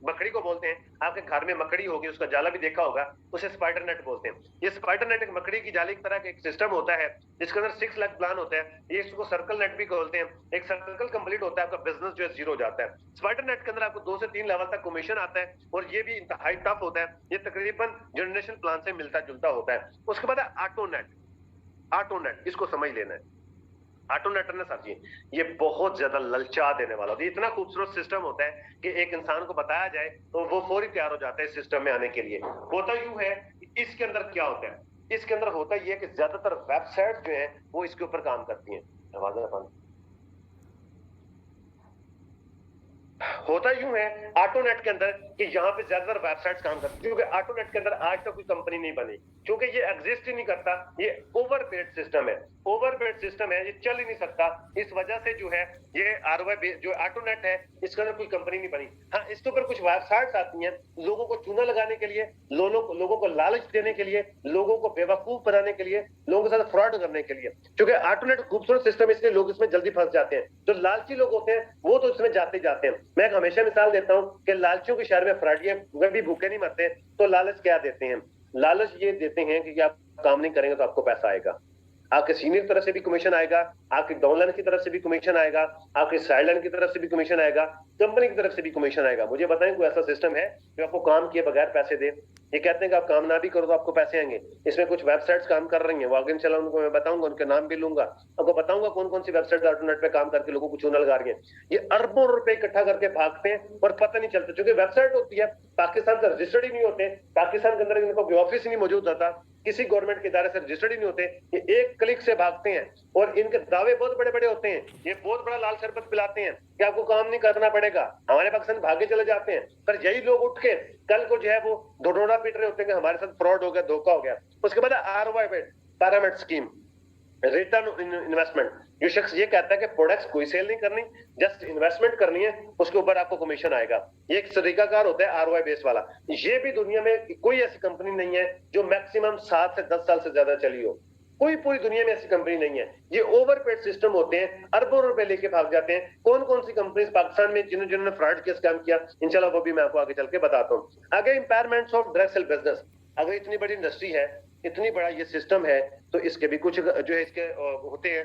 मकड़ी को बोलते हैं, आपके घर में मकड़ी होगी, उसका जाला भी देखा होगा, उसे स्पाइडर नेट बोलते हैं। ये स्पाइडर नेट एक मकड़ी की जाली की तरह का एक सिस्टम होता है जिसके अंदर 6 लाख प्लान होता है। ये इसको सर्कल नेट भी बोलते हैं। एक सर्कल कंप्लीट होता है, आपका बिजनेस जो है जीरो हो जाता है। स्पाइडर नेट के अंदर आपको 2 से 3 लेवल तक कमीशन आता है और ये भी इंतहाई टफ होता है। ये तकरीबन जनरेशन प्लान से मिलता जुलता होता है। उसके बाद है ऑटो नेट। ऑटो नेट इसको समझ लेना है। ऑटो नेट ना साथी, ये बहुत ज्यादा ललचा देने वाला होता है। इतना खूबसूरत सिस्टम होता है कि एक इंसान को बताया जाए तो वो फौरी तैयार हो जाता है इस सिस्टम में आने के लिए। होता यूं है, इसके अंदर क्या होता है? इसके अंदर होता ये कि ज्यादातर वेबसाइट जो है वो इसके ऊपर काम करती हैं। आवाज आ होता यूं है ऑटोनेट के अंदर कि यहाँ पे ज्यादातर वेबसाइट्स काम करती है, क्योंकि ऑटोनेट के अंदर आज तक कोई कंपनी नहीं बनी, क्योंकि ये एग्जिस्ट ही नहीं करता। ये ओवरपेड सिस्टम है, ओवरपेड सिस्टम है, ये चल ही नहीं सकता। इस वजह से जो है ये आरवाई जो ऑटोनेट है इसके अंदर कोई कंपनी नहीं बनी। हाँ, इसके ऊपर कुछ वेबसाइट्स आती हैं लोगों को चूना लगाने के लिए, लोगों को लालच देने के लिए, लोगों को बेवकूफ बनाने के लिए, लोगों के साथ फ्रॉड करने के लिए। क्योंकि ऑटोनेट खूबसूरत सिस्टम, इसलिए लोग इसमें जल्दी फंस जाते हैं। जो लालची लोग होते हैं वो तो इसमें जाते जाते हैं। मैं हमेशा मिसाल देता हूं कि लालचियों के शहर में फ्राडिये भी भूखे नहीं मरते। तो लालच क्या देते हैं? लालच ये देते हैं कि आप काम नहीं करेंगे तो आपको पैसा आएगा, आपके सीनियर की तरफ से भी कमीशन आएगा, आपके डाउनलाइन की तरफ से भी कमीशन आएगा, आपके साइडलाइन की तरफ से भी कमीशन आएगा, कंपनी की तरफ से भी कमीशन आएगा। मुझे बताएं कोई ऐसा सिस्टम है जो आपको काम किए बगैर पैसे दे? ये कहते हैं कि आप काम ना भी करो तो आपको पैसे आएंगे। इसमें कुछ वेबसाइट्स काम कर रही हैं, वो आगे चला उनको मैं बताऊंगा, उनके नाम भी लूंगा, आपको बताऊंगा कौन कौन सी वेबसाइट ऑटोनेट पे काम करके लोगों को चूना लगा रही है। ये अरबों रुपए इकट्ठा करके भागते हैं और पता नहीं चलता, क्योंकि वेबसाइट होती है पाकिस्तान से रजिस्टर्ड ही नहीं होते, पाकिस्तान के अंदर इनको ऑफिस ही नहीं मौजूद होता, किसी गवर्नमेंट के इदारे से रजिस्टर्ड ही नहीं होते। ये एक क्लिक से भागते हैं और इनके दावे बहुत बड़े बड़े होते हैं। ये बहुत बड़ा लाल शरबत पिलाते हैं कि आपको काम नहीं करना पड़ेगा, हमारे पाकिस्तान भागे चले जाते हैं। पर यही लोग उठ के कल को जो है वो ढोढोड़ा पीट रहे होते हैं कि हमारे साथ फ्रॉड हो गया, धोखा हो गया। उसके बाद ROI pyramid scheme, return investment. जो शख्स ये कहता है कि प्रोडक्ट्स कोई सेल नहीं करनी, जस्ट इन्वेस्टमेंट करनी है, उसके ऊपर आपको कमीशन आएगा। ये एक तरीकाकार होता है आरओआई बेस वाला। ये भी दुनिया में कोई ऐसी कंपनी नहीं है जो मैक्सिमम 7 से 10 साल से ज्यादा चली हो। कोई पूरी दुनिया में ऐसी कंपनी नहीं है। ये ओवरपेड सिस्टम होते हैं, अरबों रुपए लेके भाग जाते हैं। कौन कौन सी कंपनी पाकिस्तान में जिन्होंने फ्रॉड केस काम किया, इंशाल्लाह वो भी मैं आपको आगे चल के बताता हूँ। आगे इंपायरमेंट्स ऑफ डायरेक्ट सेल बिजनेस। अगर इतनी बड़ी इंडस्ट्री है, इतनी बड़ा ये सिस्टम है, तो इसके भी कुछ जो है इसके होते हैं,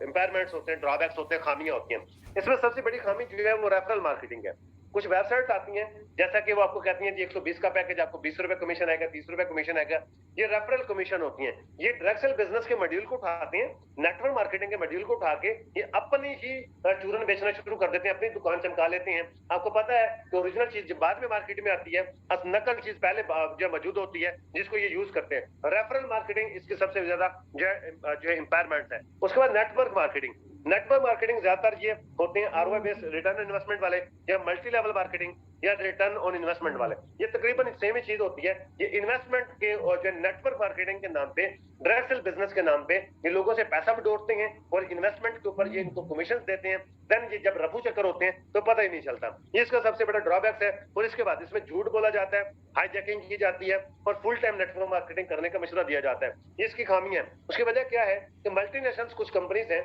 इंपायरमेंट्स होते हैं, ड्रॉबैक्स होते हैं, खामियां होती हैं। इसमें सबसे बड़ी खामी जो है वो रेफरल मार्केटिंग है। कुछ वेबसाइट्स आती हैं जैसा कि वो आपको कहती हैं जी 120 का पैकेज, आपको 20 रुपए कमीशन आएगा, 30 रुपए कमीशन आएगा। ये रेफरल कमीशन होती हैं। ये डायरेक्ट सेल बिजनेस के मॉड्यूल को उठाते हैं, नेटवर्क मार्केटिंग के मॉड्यूल को उठा के ये अपनी ही चूरन बेचना शुरू कर देते हैं, अपनी दुकान चमका लेते हैं। आपको पता है कि ओरिजिनल चीज बाद में मार्केट में आती है, नकल चीज पहले जो मौजूद होती है जिसको ये यूज करते हैं। रेफरल मार्केटिंग इसके सबसे ज्यादा जो है इंपायरमेंट है। उसके बाद नेटवर्क मार्केटिंग। नेटवर्क मार्केटिंग ज्यादातर ये होते हैं आरओआई बेस्ड रिटर्न इन्वेस्टमेंट वाले, या मल्टी लेवल मार्केटिंग, या रिटर्न ऑन इन्वेस्टमेंट वाले। ये तकरीबन सेम ही चीज होती है। ये इन्वेस्टमेंट के और जो नेटवर्क मार्केटिंग के नाम पे, डायरेक्ट सेल बिजनेस के नाम पे ये लोगों से पैसा बटोरते हैं और इन्वेस्टमेंट के ऊपर ये इनको कमीशन देते हैं। देन ये जब रफू चक्कर होते हैं तो पता ही नहीं चलता। ये इसका सबसे बड़ा ड्रॉबैक्स है। और इसके बाद इसमें झूठ बोला जाता है, हाईजैकिंग की जाती है और फुल टाइम नेटवर्क मार्केटिंग करने का मशवरा दिया जाता है। ये इसकी खामी है। उसकी वजह क्या है कि मल्टीनेशनल्स कुछ कंपनीज हैं,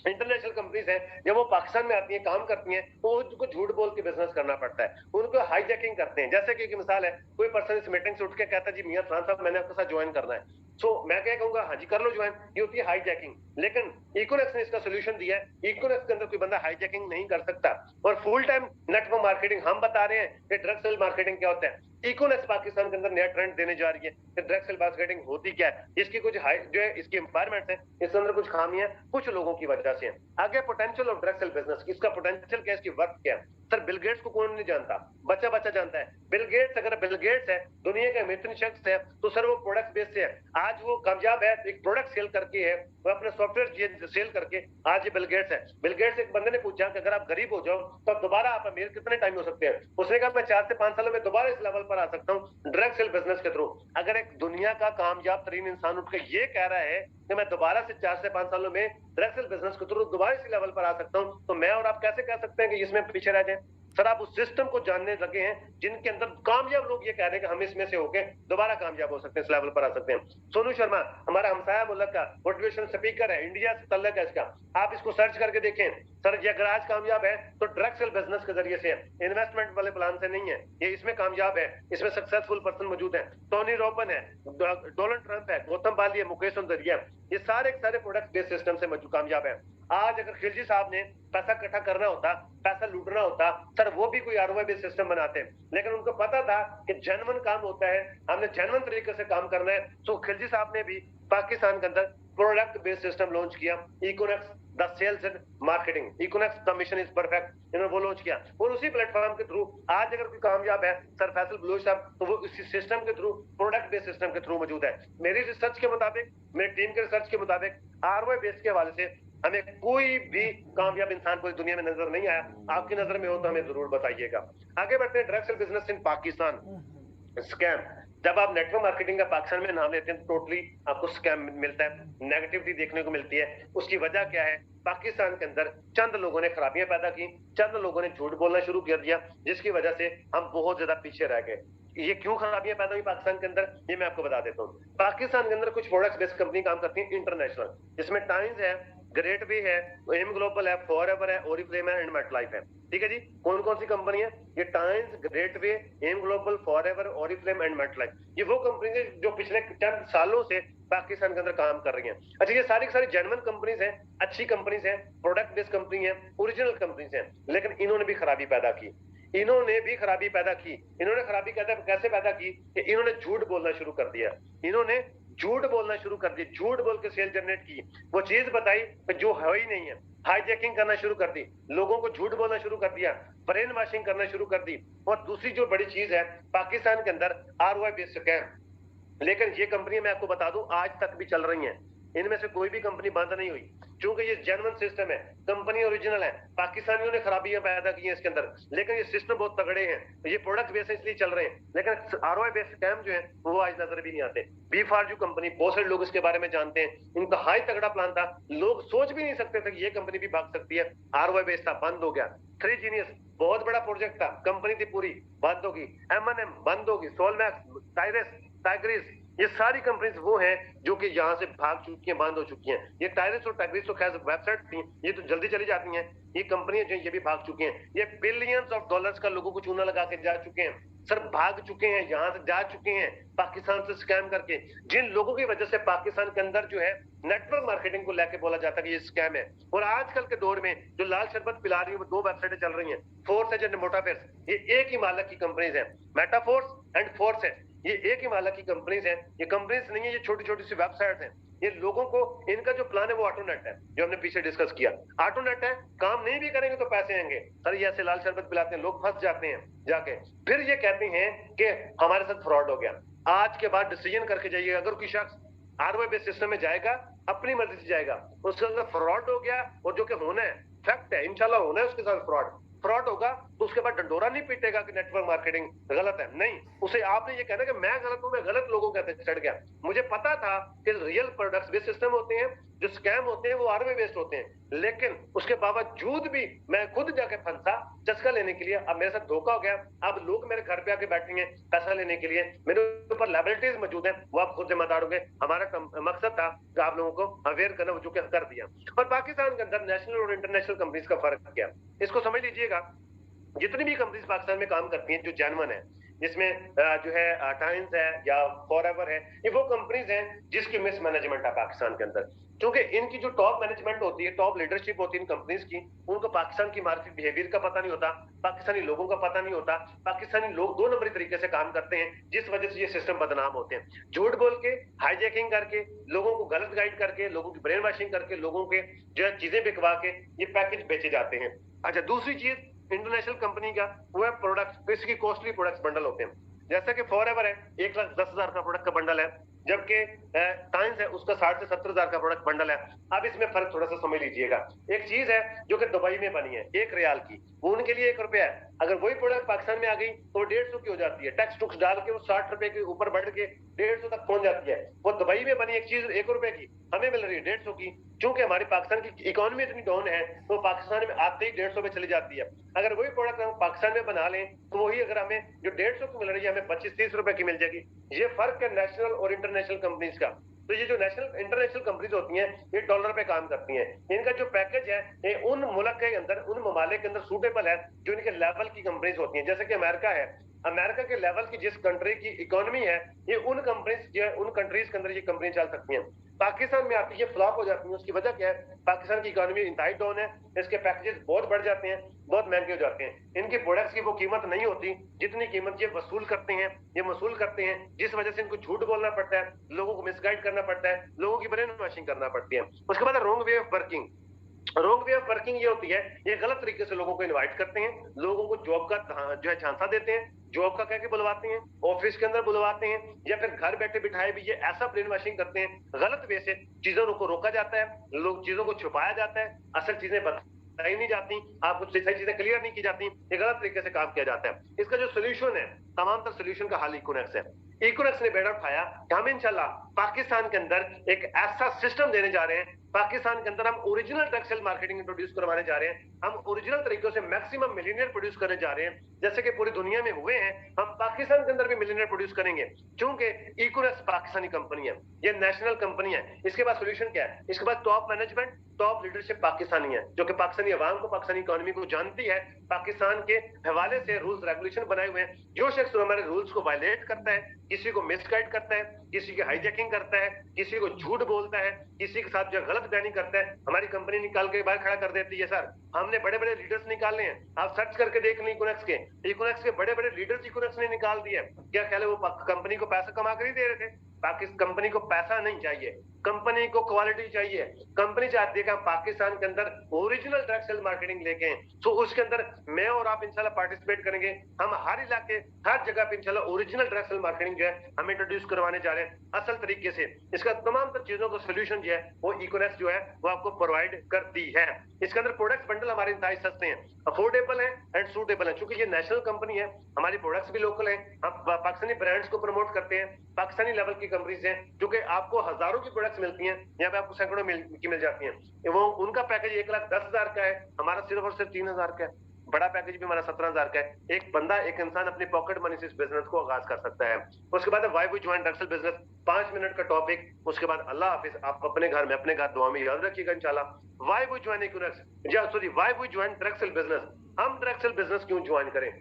इंटरनेशनल कंपनीज हैं, जब वो पाकिस्तान में आती हैं, काम करती हैं, तो उनको झूठ बोल के बिजनेस करना पड़ता है, उनको हाईजैकिंग करते हैं। जैसे कि एक मिसाल है, कोई पर्सन इस मीटिंग से उठ के कहता है जी मियां खान साहब मैंने आपके साथ ज्वाइन करना है, सो मैं क्या कहूंगा, हाँ जी कर लो ज्वाइन। ये होती है हाईजैकिंग। लेकिन इकोनेक्स ने इसका सोल्यूशन दिया है। इकोनेक्स के अंदर कोई बंदा हाईजैकिंग नहीं कर सकता। और फुल टाइम नेटवर्क मार्केटिंग हम बता रहे हैं कि डायरेक्ट सेल मार्केटिंग क्या होता है। इकोनेक्स पाकिस्तान के अंदर नया ट्रेंड देने जा रही है कि डायरेक्ट सेल मार्केटिंग होती क्या है, इसकी कुछ जो है इसकी इंपायरमेंट है, इसके अंदर कुछ खामियां कुछ लोगों की वजह से है। आगे potential of direct sale business, इसका पोटेंशियल क्या है, इसकी वर्थ क्या है। सर बिल गेट्स को कौन नहीं जानता, बच्चा बच्चा जानता है बिल गेट्स। अगर बिल गेट्स है दुनिया का अमीरतरीन शख्स है तो सर वो प्रोडक्ट बेस्ड है। आज वो कामयाब है, एक प्रोडक्ट सेल करके है, वो अपने सॉफ्टवेयर सेल करके आज ये बिल गेट्स है। बिल गेट्स एक बंदे ने पूछा कि अगर आप गरीब हो जाओ तो आप दोबारा आप अमीर कितने टाइम हो सकते हैं? उसने कहा मैं 4 से 5 सालों में दोबारा इस लेवल पर आ सकता हूँ डायरेक्ट सेल बिजनेस के थ्रू। अगर एक दुनिया का कामयाब तरीन इंसान उठ के ये कह रहा है कि मैं दोबारा से 4 से 5 सालों में डायरेक्ट सेल बिजनेस के थ्रू दोबारा इस लेवल पर आ सकता हूँ, तो मैं और आप कैसे कह सकते हैं कि इसमें पीछे रह जाए? सर आप उस सिस्टम को जानने लगे हैं जिनके अंदर कामयाब लोग ये कह रहे हैं कि हम इसमें से होके दोबारा कामयाब हो सकते हैं, इस लेवल पर आ सकते हैं। सोनू शर्मा हमारा हमसाया मुल्क का मोटिवेशनल स्पीकर है, इंडिया से तल्लक है इसका, आप इसको सर्च करके देखें। सर ये अगर आज कामयाब है तो ड्रग सेल बिजनेस के जरिए से है, इन्वेस्टमेंट वाले प्लान से नहीं है, ये इसमें कामयाब है, इसमें सक्सेसफुल पर्सन मौजूद है, टोनी रॉबन है, डोनाल्ड ट्रंप है, गौतम बाली है, मुकेश सुंदरिया, ये सारे प्रोडक्ट बेस्ड सिस्टम से कामयाब है। आज अगर खिलजी साहब ने पैसा इकट्ठा करना होता, पैसा लूटना होता, सर वो भी कोई आरओआई बेस्ड सिस्टम बनाते, लेकिन उनको पता था कि जेन्युइन काम होता है, हमने जेन्युइन तरीके से काम करना है। तो खिलजी साहब ने भी पाकिस्तान के अंदर प्रोडक्ट बेस्ड सिस्टम लॉन्च किया, economics the sales and marketing, economics the mission is perfect, इन्होंने वो लॉन्च किया। और उसी प्लेटफॉर्म के थ्रू आज अगर कोई कामयाब है सर फैसल बलूच साहब, तो वो इसी सिस्टम के थ्रू, प्रोडक्ट बेस्ड सिस्टम के थ्रू मौजूद है। मेरी रिसर्च के मुताबिक, मेरी टीम के रिसर्च के मुताबिक आरओआई बेस्ड के हवाले से हमें कोई भी कामयाब इंसान पूरी दुनिया में नजर नहीं आया। आपकी नजर में हो तो हमें जरूर बताइएगा। आगे बढ़ते हैं, drug sale business in Pakistan scam. जब आप नेटवर्क मार्केटिंग का पाकिस्तान में नाम लेते हैं तो टोटली आपको स्कैम मिलता है, नेगेटिविटी देखने को मिलती है। उसकी वजह क्या है? पाकिस्तान के अंदर चंद लोगों ने खराबियां पैदा की, चंद लोगों ने झूठ बोलना शुरू कर दिया, जिसकी वजह से हम बहुत ज्यादा पीछे रह गए। ये क्यों खराबियां पैदा हुई पाकिस्तान के अंदर, ये मैं आपको बता देता हूँ। पाकिस्तान के अंदर कुछ प्रोडक्ट बेस्ड कंपनी काम करती है इंटरनेशनल, जिसमें टाइम्स है, ग्रेट वे है, एम ग्लोबल है, फॉरएवर है, ओरिफ्लेम है एंड मेटलाइफ है। ठीक है जी, कौन कौन सी कंपनी है? ये times, great way, M global, forever, Oriflame and MetLife, ये वो कंपनी है जो पिछले चंद सालों से पाकिस्तान के अंदर काम कर रही हैं। अच्छा, ये सारी की सारी जेन्युइन कंपनीज हैं, अच्छी कंपनीज हैं, प्रोडक्ट बेस्ड कंपनी है, ओरिजिनल कंपनीज हैं, लेकिन इन्होंने भी खराबी पैदा की। इन्होंने भी खराबी पैदा की। इन्होंने खराबी कैसे पैदा की कि इन्होंने झूठ बोलना शुरू कर दिया। इन्होंने झूठ बोलना शुरू कर दी, झूठ बोल के सेल जनरेट की, वो चीज बताई जो है ही नहीं है, हाईजैकिंग करना शुरू कर दी, लोगों को झूठ बोलना शुरू कर दिया, ब्रेन वॉशिंग करना शुरू कर दी। और दूसरी जो बड़ी चीज है पाकिस्तान के अंदर, आरओआई बेस्ड स्कैम। लेकिन ये कंपनी मैं आपको बता दूं आज तक भी चल रही हैं, इनमें से कोई भी कंपनी बंद नहीं हुई, क्योंकि ये जेन्युइन सिस्टम है, कंपनी ओरिजिनल है। पाकिस्तानियों ने खराबियां पैदा की हैं इसके अंदर, लेकिन ये सिस्टम बहुत तगड़े हैं, ये प्रोडक्ट बेस इसलिए चल रहे हैं। लेकिन आरओआई बेस्ड स्कैम जो है वो आज नजर भी नहीं आते। बी4 कंपनी, बहुत सारे लोग इसके बारे में जानते हैं, इनका हाई तगड़ा प्लान था, लोग सोच भी नहीं सकते थे कि ये कंपनी भी भाग सकती है। आरओआई बेस्ड था, बंद हो गया। 3 जीनियस बहुत बड़ा प्रोजेक्ट था, कंपनी थी पूरी, बंद होगी। M&M बंद होगी, सोलमैक्स, टाइरस, टाइग्रिस, ये सारी कंपनीज वो हैं जो कि यहाँ से भाग चुकी हैं, बंद हो चुकी हैं। ये टाइरस और टाइग्रिस तो खैर वेबसाइट थी, ये तो जल्दी चली जाती हैं। ये कंपनियां जो ये भी भाग चुकी हैं, ये बिलियंस ऑफ डॉलर्स का लोगों को चूना लगा के जा चुके हैं, सर भाग चुके हैं, यहाँ से जा चुके हैं पाकिस्तान से स्कैम करके। जिन लोगों की वजह से पाकिस्तान के अंदर जो है नेटवर्क मार्केटिंग को लेके बोला जाता है कि ये स्कैम है। और आजकल के दौर में जो लाल शरबत पिला रही है, वो 2 वेबसाइटें चल रही हैं, फोर्स एंड मोटाफेर्स, ये एक ही मालिक की कंपनीज हैं, मेटाफोर्स एंड फोर्स है, ये एक ही मालिक की कंपनीज हैं। ये कंपनीज नहीं है, ये छोटी छोटी सी वेबसाइट हैं। ये लोगों को, इनका जो प्लान है वो ऑटोनेट है, जो हमने पीछे डिस्कस किया। ऑटोनेट है, काम नहीं भी करेंगे तो पैसे आएंगे। सर ये ऐसे लाल शरबत पिलाते हैं, लोग फंस जाते हैं जाके, फिर ये कहते हैं कि हमारे साथ फ्रॉड हो गया। आज के बाद डिसीजन करके जाइए, अगर कोई शख्स आरओआई बेस्ड सिस्टम में जाएगा, अपनी मर्जी से जाएगा, उसके साथ फ्रॉड हो गया, और जो कि होना है, फैक्ट है, इंशाल्लाह होना है उसके साथ फ्रॉड होगा, तो उसके बाद डंडोरा नहीं पीटेगा कि नेटवर्क मार्केटिंग गलत है। नहीं, उसे आपने ये कहना कि मैं गलत हूं, मैं गलत लोगों के चढ़ गया। मुझे पता था कि रियल प्रोडक्ट्स बेस्ड सिस्टम होते हैं, जो स्कैम होते हैं वो आरओआई बेस्ड होते हैं, लेकिन उसके बावजूद भी मैं खुद जाके फंसा चस्का लेने के लिए। अब मेरे साथ धोखा हो गया, अब लोग मेरे घर पे आके बैठेंगे पैसा लेने के लिए, मेरे ऊपर लायबिलिटीज मौजूद है, वो आप खुद जिम्मेदार होंगे। हमारा मकसद था कि आप लोगों को अवेयर करना, जो कि कर दिया। और पाकिस्तान के अंदर नेशनल और इंटरनेशनल कंपनीज का फर्क क्या, इसको समझ लीजिएगा। जितनी भी कंपनीज पाकिस्तान में काम करती हैं जो जेन्युइन है, जिसमें जो है टाइम्स है या फॉरएवर है, ये वो कंपनीज हैं जिसकी मिस मैनेजमेंट है पाकिस्तान के अंदर। क्योंकि इनकी जो टॉप मैनेजमेंट होती है, टॉप लीडरशिप होती है इन कंपनीज की, उनको पाकिस्तान की मार्केट बिहेवियर का पता नहीं होता, पाकिस्तानी लोगों का पता नहीं होता। पाकिस्तानी लोग 2 नंबरी तरीके से काम करते हैं, जिस वजह से ये सिस्टम बदनाम होते हैं। झूठ बोल के, हाईजैकिंग करके, लोगों को गलत गाइड करके, लोगों की ब्रेन वॉशिंग करके, लोगों के जो है चीजें बिकवा के ये पैकेज बेचे जाते हैं। अच्छा, दूसरी चीज इंटरनेशनल कंपनी का वो है प्रोडक्ट्स, तो इसकी कॉस्टली प्रोडक्ट्स बंडल होते हैं। जैसा कि फॉरएवर है 1,10,000 का प्रोडक्ट का बंडल है, जबकि टाइम्स है उसका 60 से 70,000 का प्रोडक्ट बंडल है। अब इसमें फर्क थोड़ा सा समझ लीजिएगा। एक चीज है जो कि दुबई में बनी है 1 रियाल की, वो उनके लिए 1 रुपया है, अगर वही प्रोडक्ट पाकिस्तान में आ गई तो 150 की हो जाती है, टैक्स टुक्स डाल के वो 60 रुपए के ऊपर बढ़ के 150 तक पहुंच जाती है। वो दुबई में बनी एक चीज 1 रुपए की हमें मिल रही है 150 की, क्योंकि हमारी पाकिस्तान की इकोनॉमी इतनी डाउन है तो पाकिस्तान में आते ही 150 पे चली जाती है। अगर वही प्रोडक्ट हम पाकिस्तान में बना लें तो वही अगर हमें जो 150 की मिल रही है हमें 25-30 रुपए की मिल जाएगी। ये फर्क है नेशनल और इंटरनेशनल कंपनीज का। तो ये जो नेशनल इंटरनेशनल कंपनीज होती हैं ये डॉलर पे काम करती हैं, इनका जो पैकेज है ये उन मुल्क के अंदर, उन ममालिक के अंदर सूटेबल है जो इनके लेवल की कंपनीज होती हैं। जैसे कि अमेरिका है, अमेरिका के लेवल की जिस कंट्री की इकोनॉमी है ये उन कंपनीज जो है उन कंट्रीज के अंदर ये कंपनी चल सकती हैं। पाकिस्तान में आती है फ्लॉप हो जाती है, उसकी वजह क्या है? पाकिस्तान की इकोनॉमी इंतहाई डाउन है, इसके पैकेजेस बहुत बढ़ जाते हैं, बहुत महंगे हो जाते हैं, इनके प्रोडक्ट्स की वो कीमत नहीं होती जितनी कीमत ये वसूल करते हैं, ये वसूल करते हैं, जिस वजह से इनको झूठ बोलना पड़ता है, लोगों को मिसगाइड करना पड़ता है, लोगों की ब्रेन वॉशिंग करना पड़ती है। उसके बाद wrong way of working. Wrong way of working ये होती है, ये गलत तरीके से लोगों को इनवाइट करते हैं, लोगों को जॉब का जो है झांसा देते हैं, जॉब का कह के बुलवाते हैं, ऑफिस के अंदर बुलवाते हैं, या फिर घर बैठे बिठाए भी ये ऐसा ब्रेन वॉशिंग करते हैं, गलत वे से चीजों को रोका जाता है, लोग चीजों को छुपाया जाता है, असल चीजें बताई नहीं जाती, आपको सही चीजें क्लियर नहीं की जाती, ये गलत तरीके से काम किया जाता है। इसका जो सोल्यूशन है, तमाम तर सोल्यूशन का हल इकोनॉक्स है। इकोनॉक्स ने बेड़ा उठाया कि हम इंशाल्लाह पाकिस्तान के अंदर एक ऐसा सिस्टम देने जा रहे हैं, पाकिस्तान के अंदर हम ओरिजिनल टेक्सटाइल मार्केटिंग इंट्रोड्यूस करवाने जा रहे हैं, हम ओरिजिनल तरीकों से मैक्सिमम मिलियनियर प्रोड्यूस करने जा रहे हैं, जैसे कि पूरी दुनिया में हुए हैं, हम पाकिस्तान के अंदर भी मिलियनियर प्रोड्यूस करेंगे, क्योंकि इकोनॉक्स पाकिस्तानी कंपनी है, ये नेशनल कंपनी है। इसके बाद सोल्यूशन क्या है? इसके बाद top management, top leadership Pakistani है, जो कि पाकिस्तानी अवाम को, पाकिस्तानी इकोनॉमी को जानती है, पाकिस्तान के हवाले से रूल्स रेगुलेशन बनाए हुए हैं। जो शख्स हमारे रूल्स को वायलेट करता है, किसी को मिसगाइड करता है, किसी की हाईजैकिंग करता है, किसी को झूठ बोलता है, किसी के साथ जो गलत बयानी करता है, हमारी कंपनी निकाल के बाहर खड़ा कर देती है। सर, हमने बड़े बड़े लीडर्स निकाले हैं, आप सर्च करके देख लें इकोनॉक्स के बड़े बड़े लीडर्स इकोनॉक्स ने निकाल दिए। क्या ख्याल है वो कंपनी को पैसा कमा कर नहीं दे रहे थे? पाकिस्तान कंपनी को पैसा नहीं चाहिए, कंपनी को क्वालिटी चाहिए, कंपनी चाहती है कि हम पाकिस्तान के अंदर ओरिजिनल डायरेक्ट सेल मार्केटिंग लेके, तो उसके अंदर मैं और आप इंशाल्लाह पार्टिसिपेट करेंगे। हम हर इलाके, हर जगह पे इंशाल्लाह ओरिजिनल डायरेक्ट सेल मार्केटिंग जो है हम इंट्रोड्यूस करवाने जा रहे हैं असल तरीके से। इसका तमाम तर चीजों का सोल्यूशन जो है वो इकोनॉक्स जो है वो आपको प्रोवाइड करती है। इसके अंदर प्रोडक्ट्स बंडल हमारे इंतहाई सस्ते हैं, अफोर्डेबल है एंड सूटेबल है, क्योंकि ये नेशनल कंपनी है, हमारी प्रोडक्ट्स भी लोकल है, हम पाकिस्तानी ब्रांड्स को प्रमोट करते हैं, पाकिस्तानी लेवल की कंपनीज हैं जो कि आपको हजारों की प्रोडक्ट्स मिलती हैं, यहाँ पे आपको सैकड़ों की मिल जाती हैं। वो उनका पैकेज 1,10,000 का है, हमारा सिर्फ और सिर्फ 3,000 का है। बड़ा पैकेज भी हमारा 17,000 का है। एक बंदा, एक इंसान अपनी पॉकेट मनी से इस बिजनेस को आगाज कर सकता है। उसके बाद why we join direct sale business, 5 minute का टॉपिक, उसके बाद अल्लाह हाफिज। आप अपने घर में, अपने घर दुआ में याद रखिएगा इंशाल्लाह। Why we join Econox, sorry why we join direct sale business. हम डायरेक्ट सेल बिजनेस क्यों ज्वाइन करें?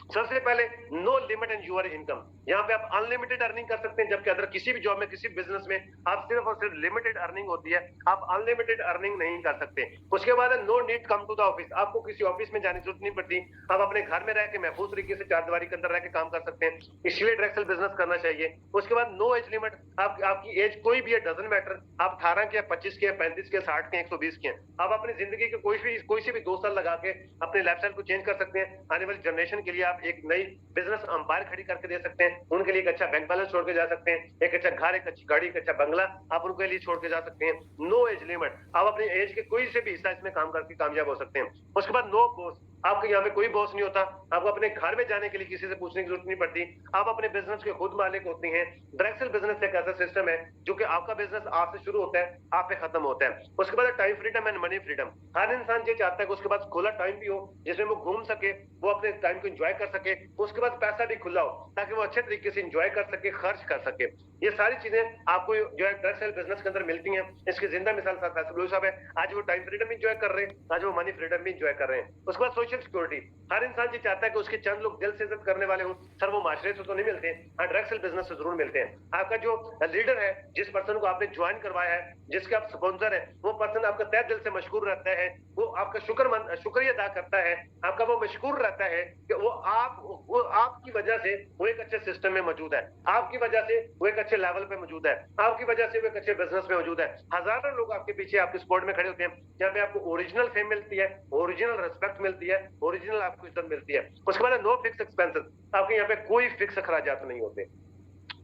सबसे पहले no limit in your income, यहाँ पे आप अनलिमिटेड अर्निंग कर सकते हैं, जबकि अदर किसी भी जॉब में, किसी बिजनेस में आप सिर्फ और सिर्फ लिमिटेड अर्निंग होती है, आप अनलिमिटेड अर्निंग नहीं कर सकते। उसके बाद no need come to the office, आपको किसी ऑफिस में जाने की जरूरत नहीं पड़ती, आप अपने घर में रह के महफूज तरीके से चारदीवारी के अंदर रह के काम कर सकते हैं, इसलिए डायरेक्ट सेल बिजनेस करना चाहिए। उसके बाद नो एज लिमिट, आपकी एज कोई भी है, डजंट मैटर, आप 18 के, 25 के, 35 के, 60 के, 120 के, आप अपनी जिंदगी के कोई से भी 2 साल लगा के अपने लाइफस्टाइल को चेंज कर सकते हैं। आने वाली जनरेशन के लिए आप एक नई बिजनेस अंपायर खड़ी करके दे सकते हैं, उनके लिए एक अच्छा बैंक बैलेंस छोड़ के जा सकते हैं, एक अच्छा घर, एक अच्छी गाड़ी, एक अच्छा बंगला आप उनके लिए छोड़ के जा सकते हैं। नो एज लिमिट, आप अपनी एज के कोई से भी हिस्सा इसमें काम करके कामयाब हो सकते हैं। उसके बाद नो बॉस, आपके यहाँ पे कोई बॉस नहीं होता, आपको अपने घर में जाने के लिए किसी से पूछने की जरूरत नहीं पड़ती, आप अपने बिजनेस के खुद मालिक होते हैं। डायरेक्ट सेल बिजनेस एक ऐसा सिस्टम है जो कि आपका बिजनेस आपसे शुरू होता है, आप पे खत्म होता है। उसके बाद time freedom and money freedom, हर इंसान ये चाहता है कि उसके पास खुला टाइम भी हो जिसमें वो घूम सके, वो अपने टाइम को एंजॉय कर सके, उसके बाद पैसा भी खुला हो ताकि वो अच्छे तरीके से एंजॉय कर सके, खर्च कर सके। ये सारी चीजें आपको जो है डायरेक्ट सेल बिजनेस के अंदर मिलती हैं। इसकी जिंदा मिसाल साहब है, आज वो टाइम फ्रीडम एंजॉय कर रहे हैं, आज वो मनी फ्रीडम भी एंजॉय कर रहे हैं। उसके बाद सोशल सिक्योरिटी, हर इंसान ये चाहता है कि उसके चंद लोग दिल से इज्जत करने वाले हों। सर, वो माशरे से तो नहीं मिलते, हाँ डायरेक्ट सेल बिजनेस से जरूर मिलते हैं। आपका जो लीडर है, जिस पर्सन को आपने ज्वाइन करवाया है, जिसके आप स्पॉन्सर है, वो पर्सन आपका तहे दिल से मशकूर रहता है, वो आपका शुक्रिया अदा करता है, आपका वो मशकूर रहता है कि वो आपकी वजह से वो एक अच्छे सिस्टम में मौजूद है, आपकी वजह से वो एक अच्छे लेवल पे मौजूद है, आपकी वजह से वो एक अच्छे बिजनेस में मौजूद है। हजारों लोग आपके पीछे, आपके सपोर्ट में खड़े होते हैं, जहाँ पे आपको ओरिजिनल फेम मिलती है, ओरिजिनल रिस्पेक्ट मिलती है, ओरिजिनल आपको इज्जत मिलती है। उसके बाद नो फिक्स एक्सपेंसेस, आपके यहाँ पे कोई फिक्स अखराजात नहीं होते,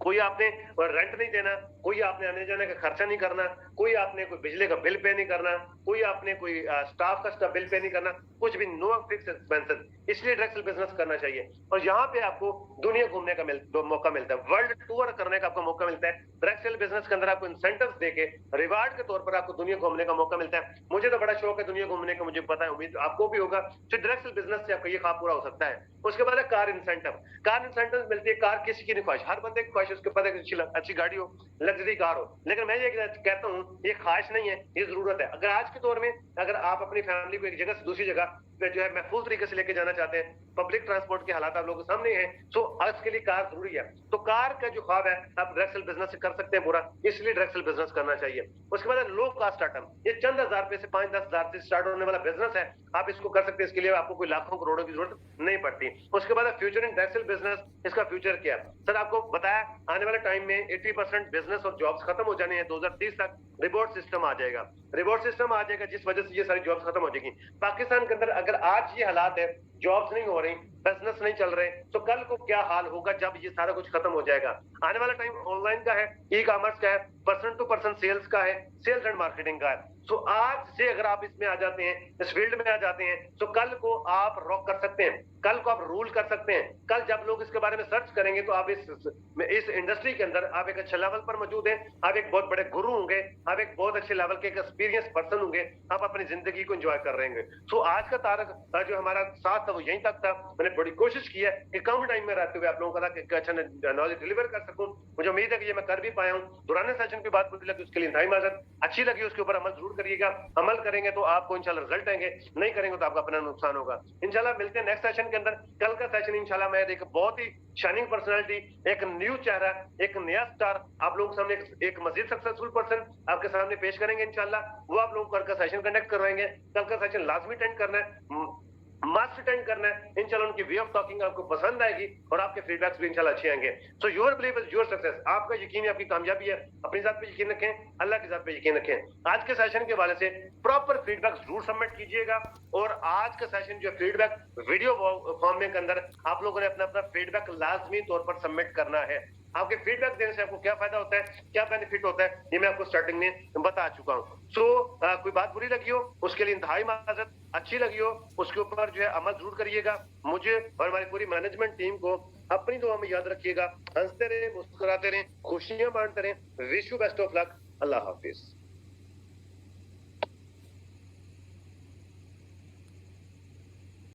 कोई आपने रेंट नहीं देना, कोई आपने आने जाने का खर्चा नहीं करना, कोई आपने कोई बिजली का बिल पे नहीं करना, कोई आपने कोई स्टाफ का बिल पे नहीं करना, कुछ भी, नो फिक्स एक्सपेंसेस। इसलिए डायरेक्ट बिजनेस करना चाहिए। और यहाँ पे आपको दुनिया घूमने का मौका मिलता है, वर्ल्ड टूर करने का आपको मौका मिलता है। डायरेक्ट बिजनेस के अंदर आपको इंसेंटिव्स देके रिवार्ड के तौर पर आपको दुनिया घूमने का मौका मिलता है। मुझे तो बड़ा शौक है दुनिया घूमने का, मुझे पता है, उम्मीद आपको भी होगा। तो डायरेक्ट बिजनेस से आपका ये ख्वाब पूरा हो सकता है। उसके बाद है कार इंसेंटिव। कार इंसेंटिव मिलती है। कार किसी की नहीं ख्वाहिश, हर बंदे की ख्वाहिश उसके पास अच्छी गाड़ी हो, लग्जरी कार हो। लेकिन मैं ये कहता हूँ ये ख्वाहिश नहीं है, ये जरूरत है। अगर आज के दौर में अगर आप अपनी फैमिली को एक जगह से दूसरी जगह पे जो है महफूज तरीके से लेके जाना चाहते हैं, पब्लिक ट्रांसपोर्ट के हालात आप लोगों के सामने हैं, तो आज के लिए कार जरूरी है। तो कार का जो ख्वाब है आप डायरेक्ट बिजनेस से कर सकते हैं पूरा, इसलिए डायरेक्ट बिजनेस करना चाहिए। उसके बाद लो कास्ट आइटम, ये चंद हजार रुपए से 5-10 हजार से स्टार्ट होने वाला बिजनेस है, आप इसको कर सकते हैं। इसके लिए आपको कोई लाखों करोड़ों की जरूरत नहीं पड़ती। उसके बाद फ्यूचर इन डायरेक्ट बिजनेस, इसका फ्यूचर क्या है सर? आपको बताया आने वाले टाइम में 80% बिजनेस और जॉब्स खत्म हो जाने हैं। 2030 तक रिवॉर्ड सिस्टम आ जाएगा, रिवॉर्ड सिस्टम आ जाएगा, जिस वजह से ये सारी जॉब्स खत्म हो जाएगी। पाकिस्तान के अंदर अगर आज ये हालात है, जॉब्स नहीं हो रही, बिजनेस नहीं चल रहे, तो कल को क्या हाल होगा जब ये सारा कुछ खत्म हो जाएगा? आने वाला टाइम ऑनलाइन का है, ई कॉमर्स का है, पर्सन टू पर्सन सेल्स का है, सेल्स एंड मार्केटिंग का है। सो आज से अगर आप इसमें आ जाते हैं, इस फील्ड में आ जाते हैं, तो कल को आप रॉक कर सकते हैं, कल को आप रूल कर सकते हैं। कल जब लोग इसके बारे में सर्च करेंगे तो आप इस इंडस्ट्री के अंदर आप एक अच्छे लेवल पर मौजूद हैं, आप एक बहुत बड़े गुरु होंगे, आप एक बहुत अच्छे लेवल के एक्सपीरियंस पर्सन होंगे, आप अपनी जिंदगी को एंजॉय कर रहे होंगे। सो आज का तारक जो हमारा साथ था वो यहीं तक था। मैंने बड़ी कोशिश की है कि कम टाइम में रहते हुए आप लोगों का अच्छा नॉलेज डिलीवर कर सकूं। मुझे उम्मीद है कि ये मैं कर भी पाया हूं। पुराने सेशन की बात बुरी लगी उसके लिए इंतहाई माजरत, अच्छी लगी उसके ऊपर अमल जरूर करिएगा। अमल करेंगे तो आपको इंशाल्लाह रिजल्ट आएंगे, नहीं करेंगे तो आपका अपना नुकसान होगा। इंशाल्लाह मिलते हैं नेक्स्ट सेशन के अंदर। कल का सेशन इंशाल्लाह मैं एक बहुत ही शाइनिंग पर्सनालिटी, एक न्यू चेहरा, एक नया स्टार आप लोगों के सामने, एक मजीद सक्सेसफुल पर्सन आपके सामने पेश करेंगे इंशाल्लाह। वो आप लोगों को कल का सेशन कंडक्ट करवाएंगे। कल का सेशन लाजमी अटेंड करना है, मस्ट अटेंड करना है। इंशाल्लाह उनकी वे ऑफ टॉकिंग आपको पसंद आएगी और आपके फीडबैक्स भी इंशाल्लाह अच्छे आएंगे। So your believe is your success. आपका यकीन है आपकी कामयाबी है। अपनी जात पे यकीन रखें, अल्लाह की जात पे यकीन रखें। आज के सेशन के हवाले से प्रॉपर फीडबैक जरूर सबमिट कीजिएगा। और आज का सेशन जो फीडबैक वीडियो फॉर्म में के अंदर आप लोगों ने अपना अपना फीडबैक लाजमी तौर पर सबमिट करना है। आपके फीडबैक देने से आपको क्या फायदा होता है, क्या बेनिफिट होता है, ये मैं आपको स्टार्टिंग में बता चुका हूँ। सो कोई बात बुरी लगी हो उसके लिए इंतहाई माजरत, अच्छी लगी हो उसके ऊपर जो है अमल जरूर करिएगा। मुझे और हमारी पूरी मैनेजमेंट टीम को अपनी दुआ में याद रखिएगा। हंसते रहे, मुस्कुराते रहे, खुशियां बांटते रहे। Wish you best of luck. Allah Hafiz.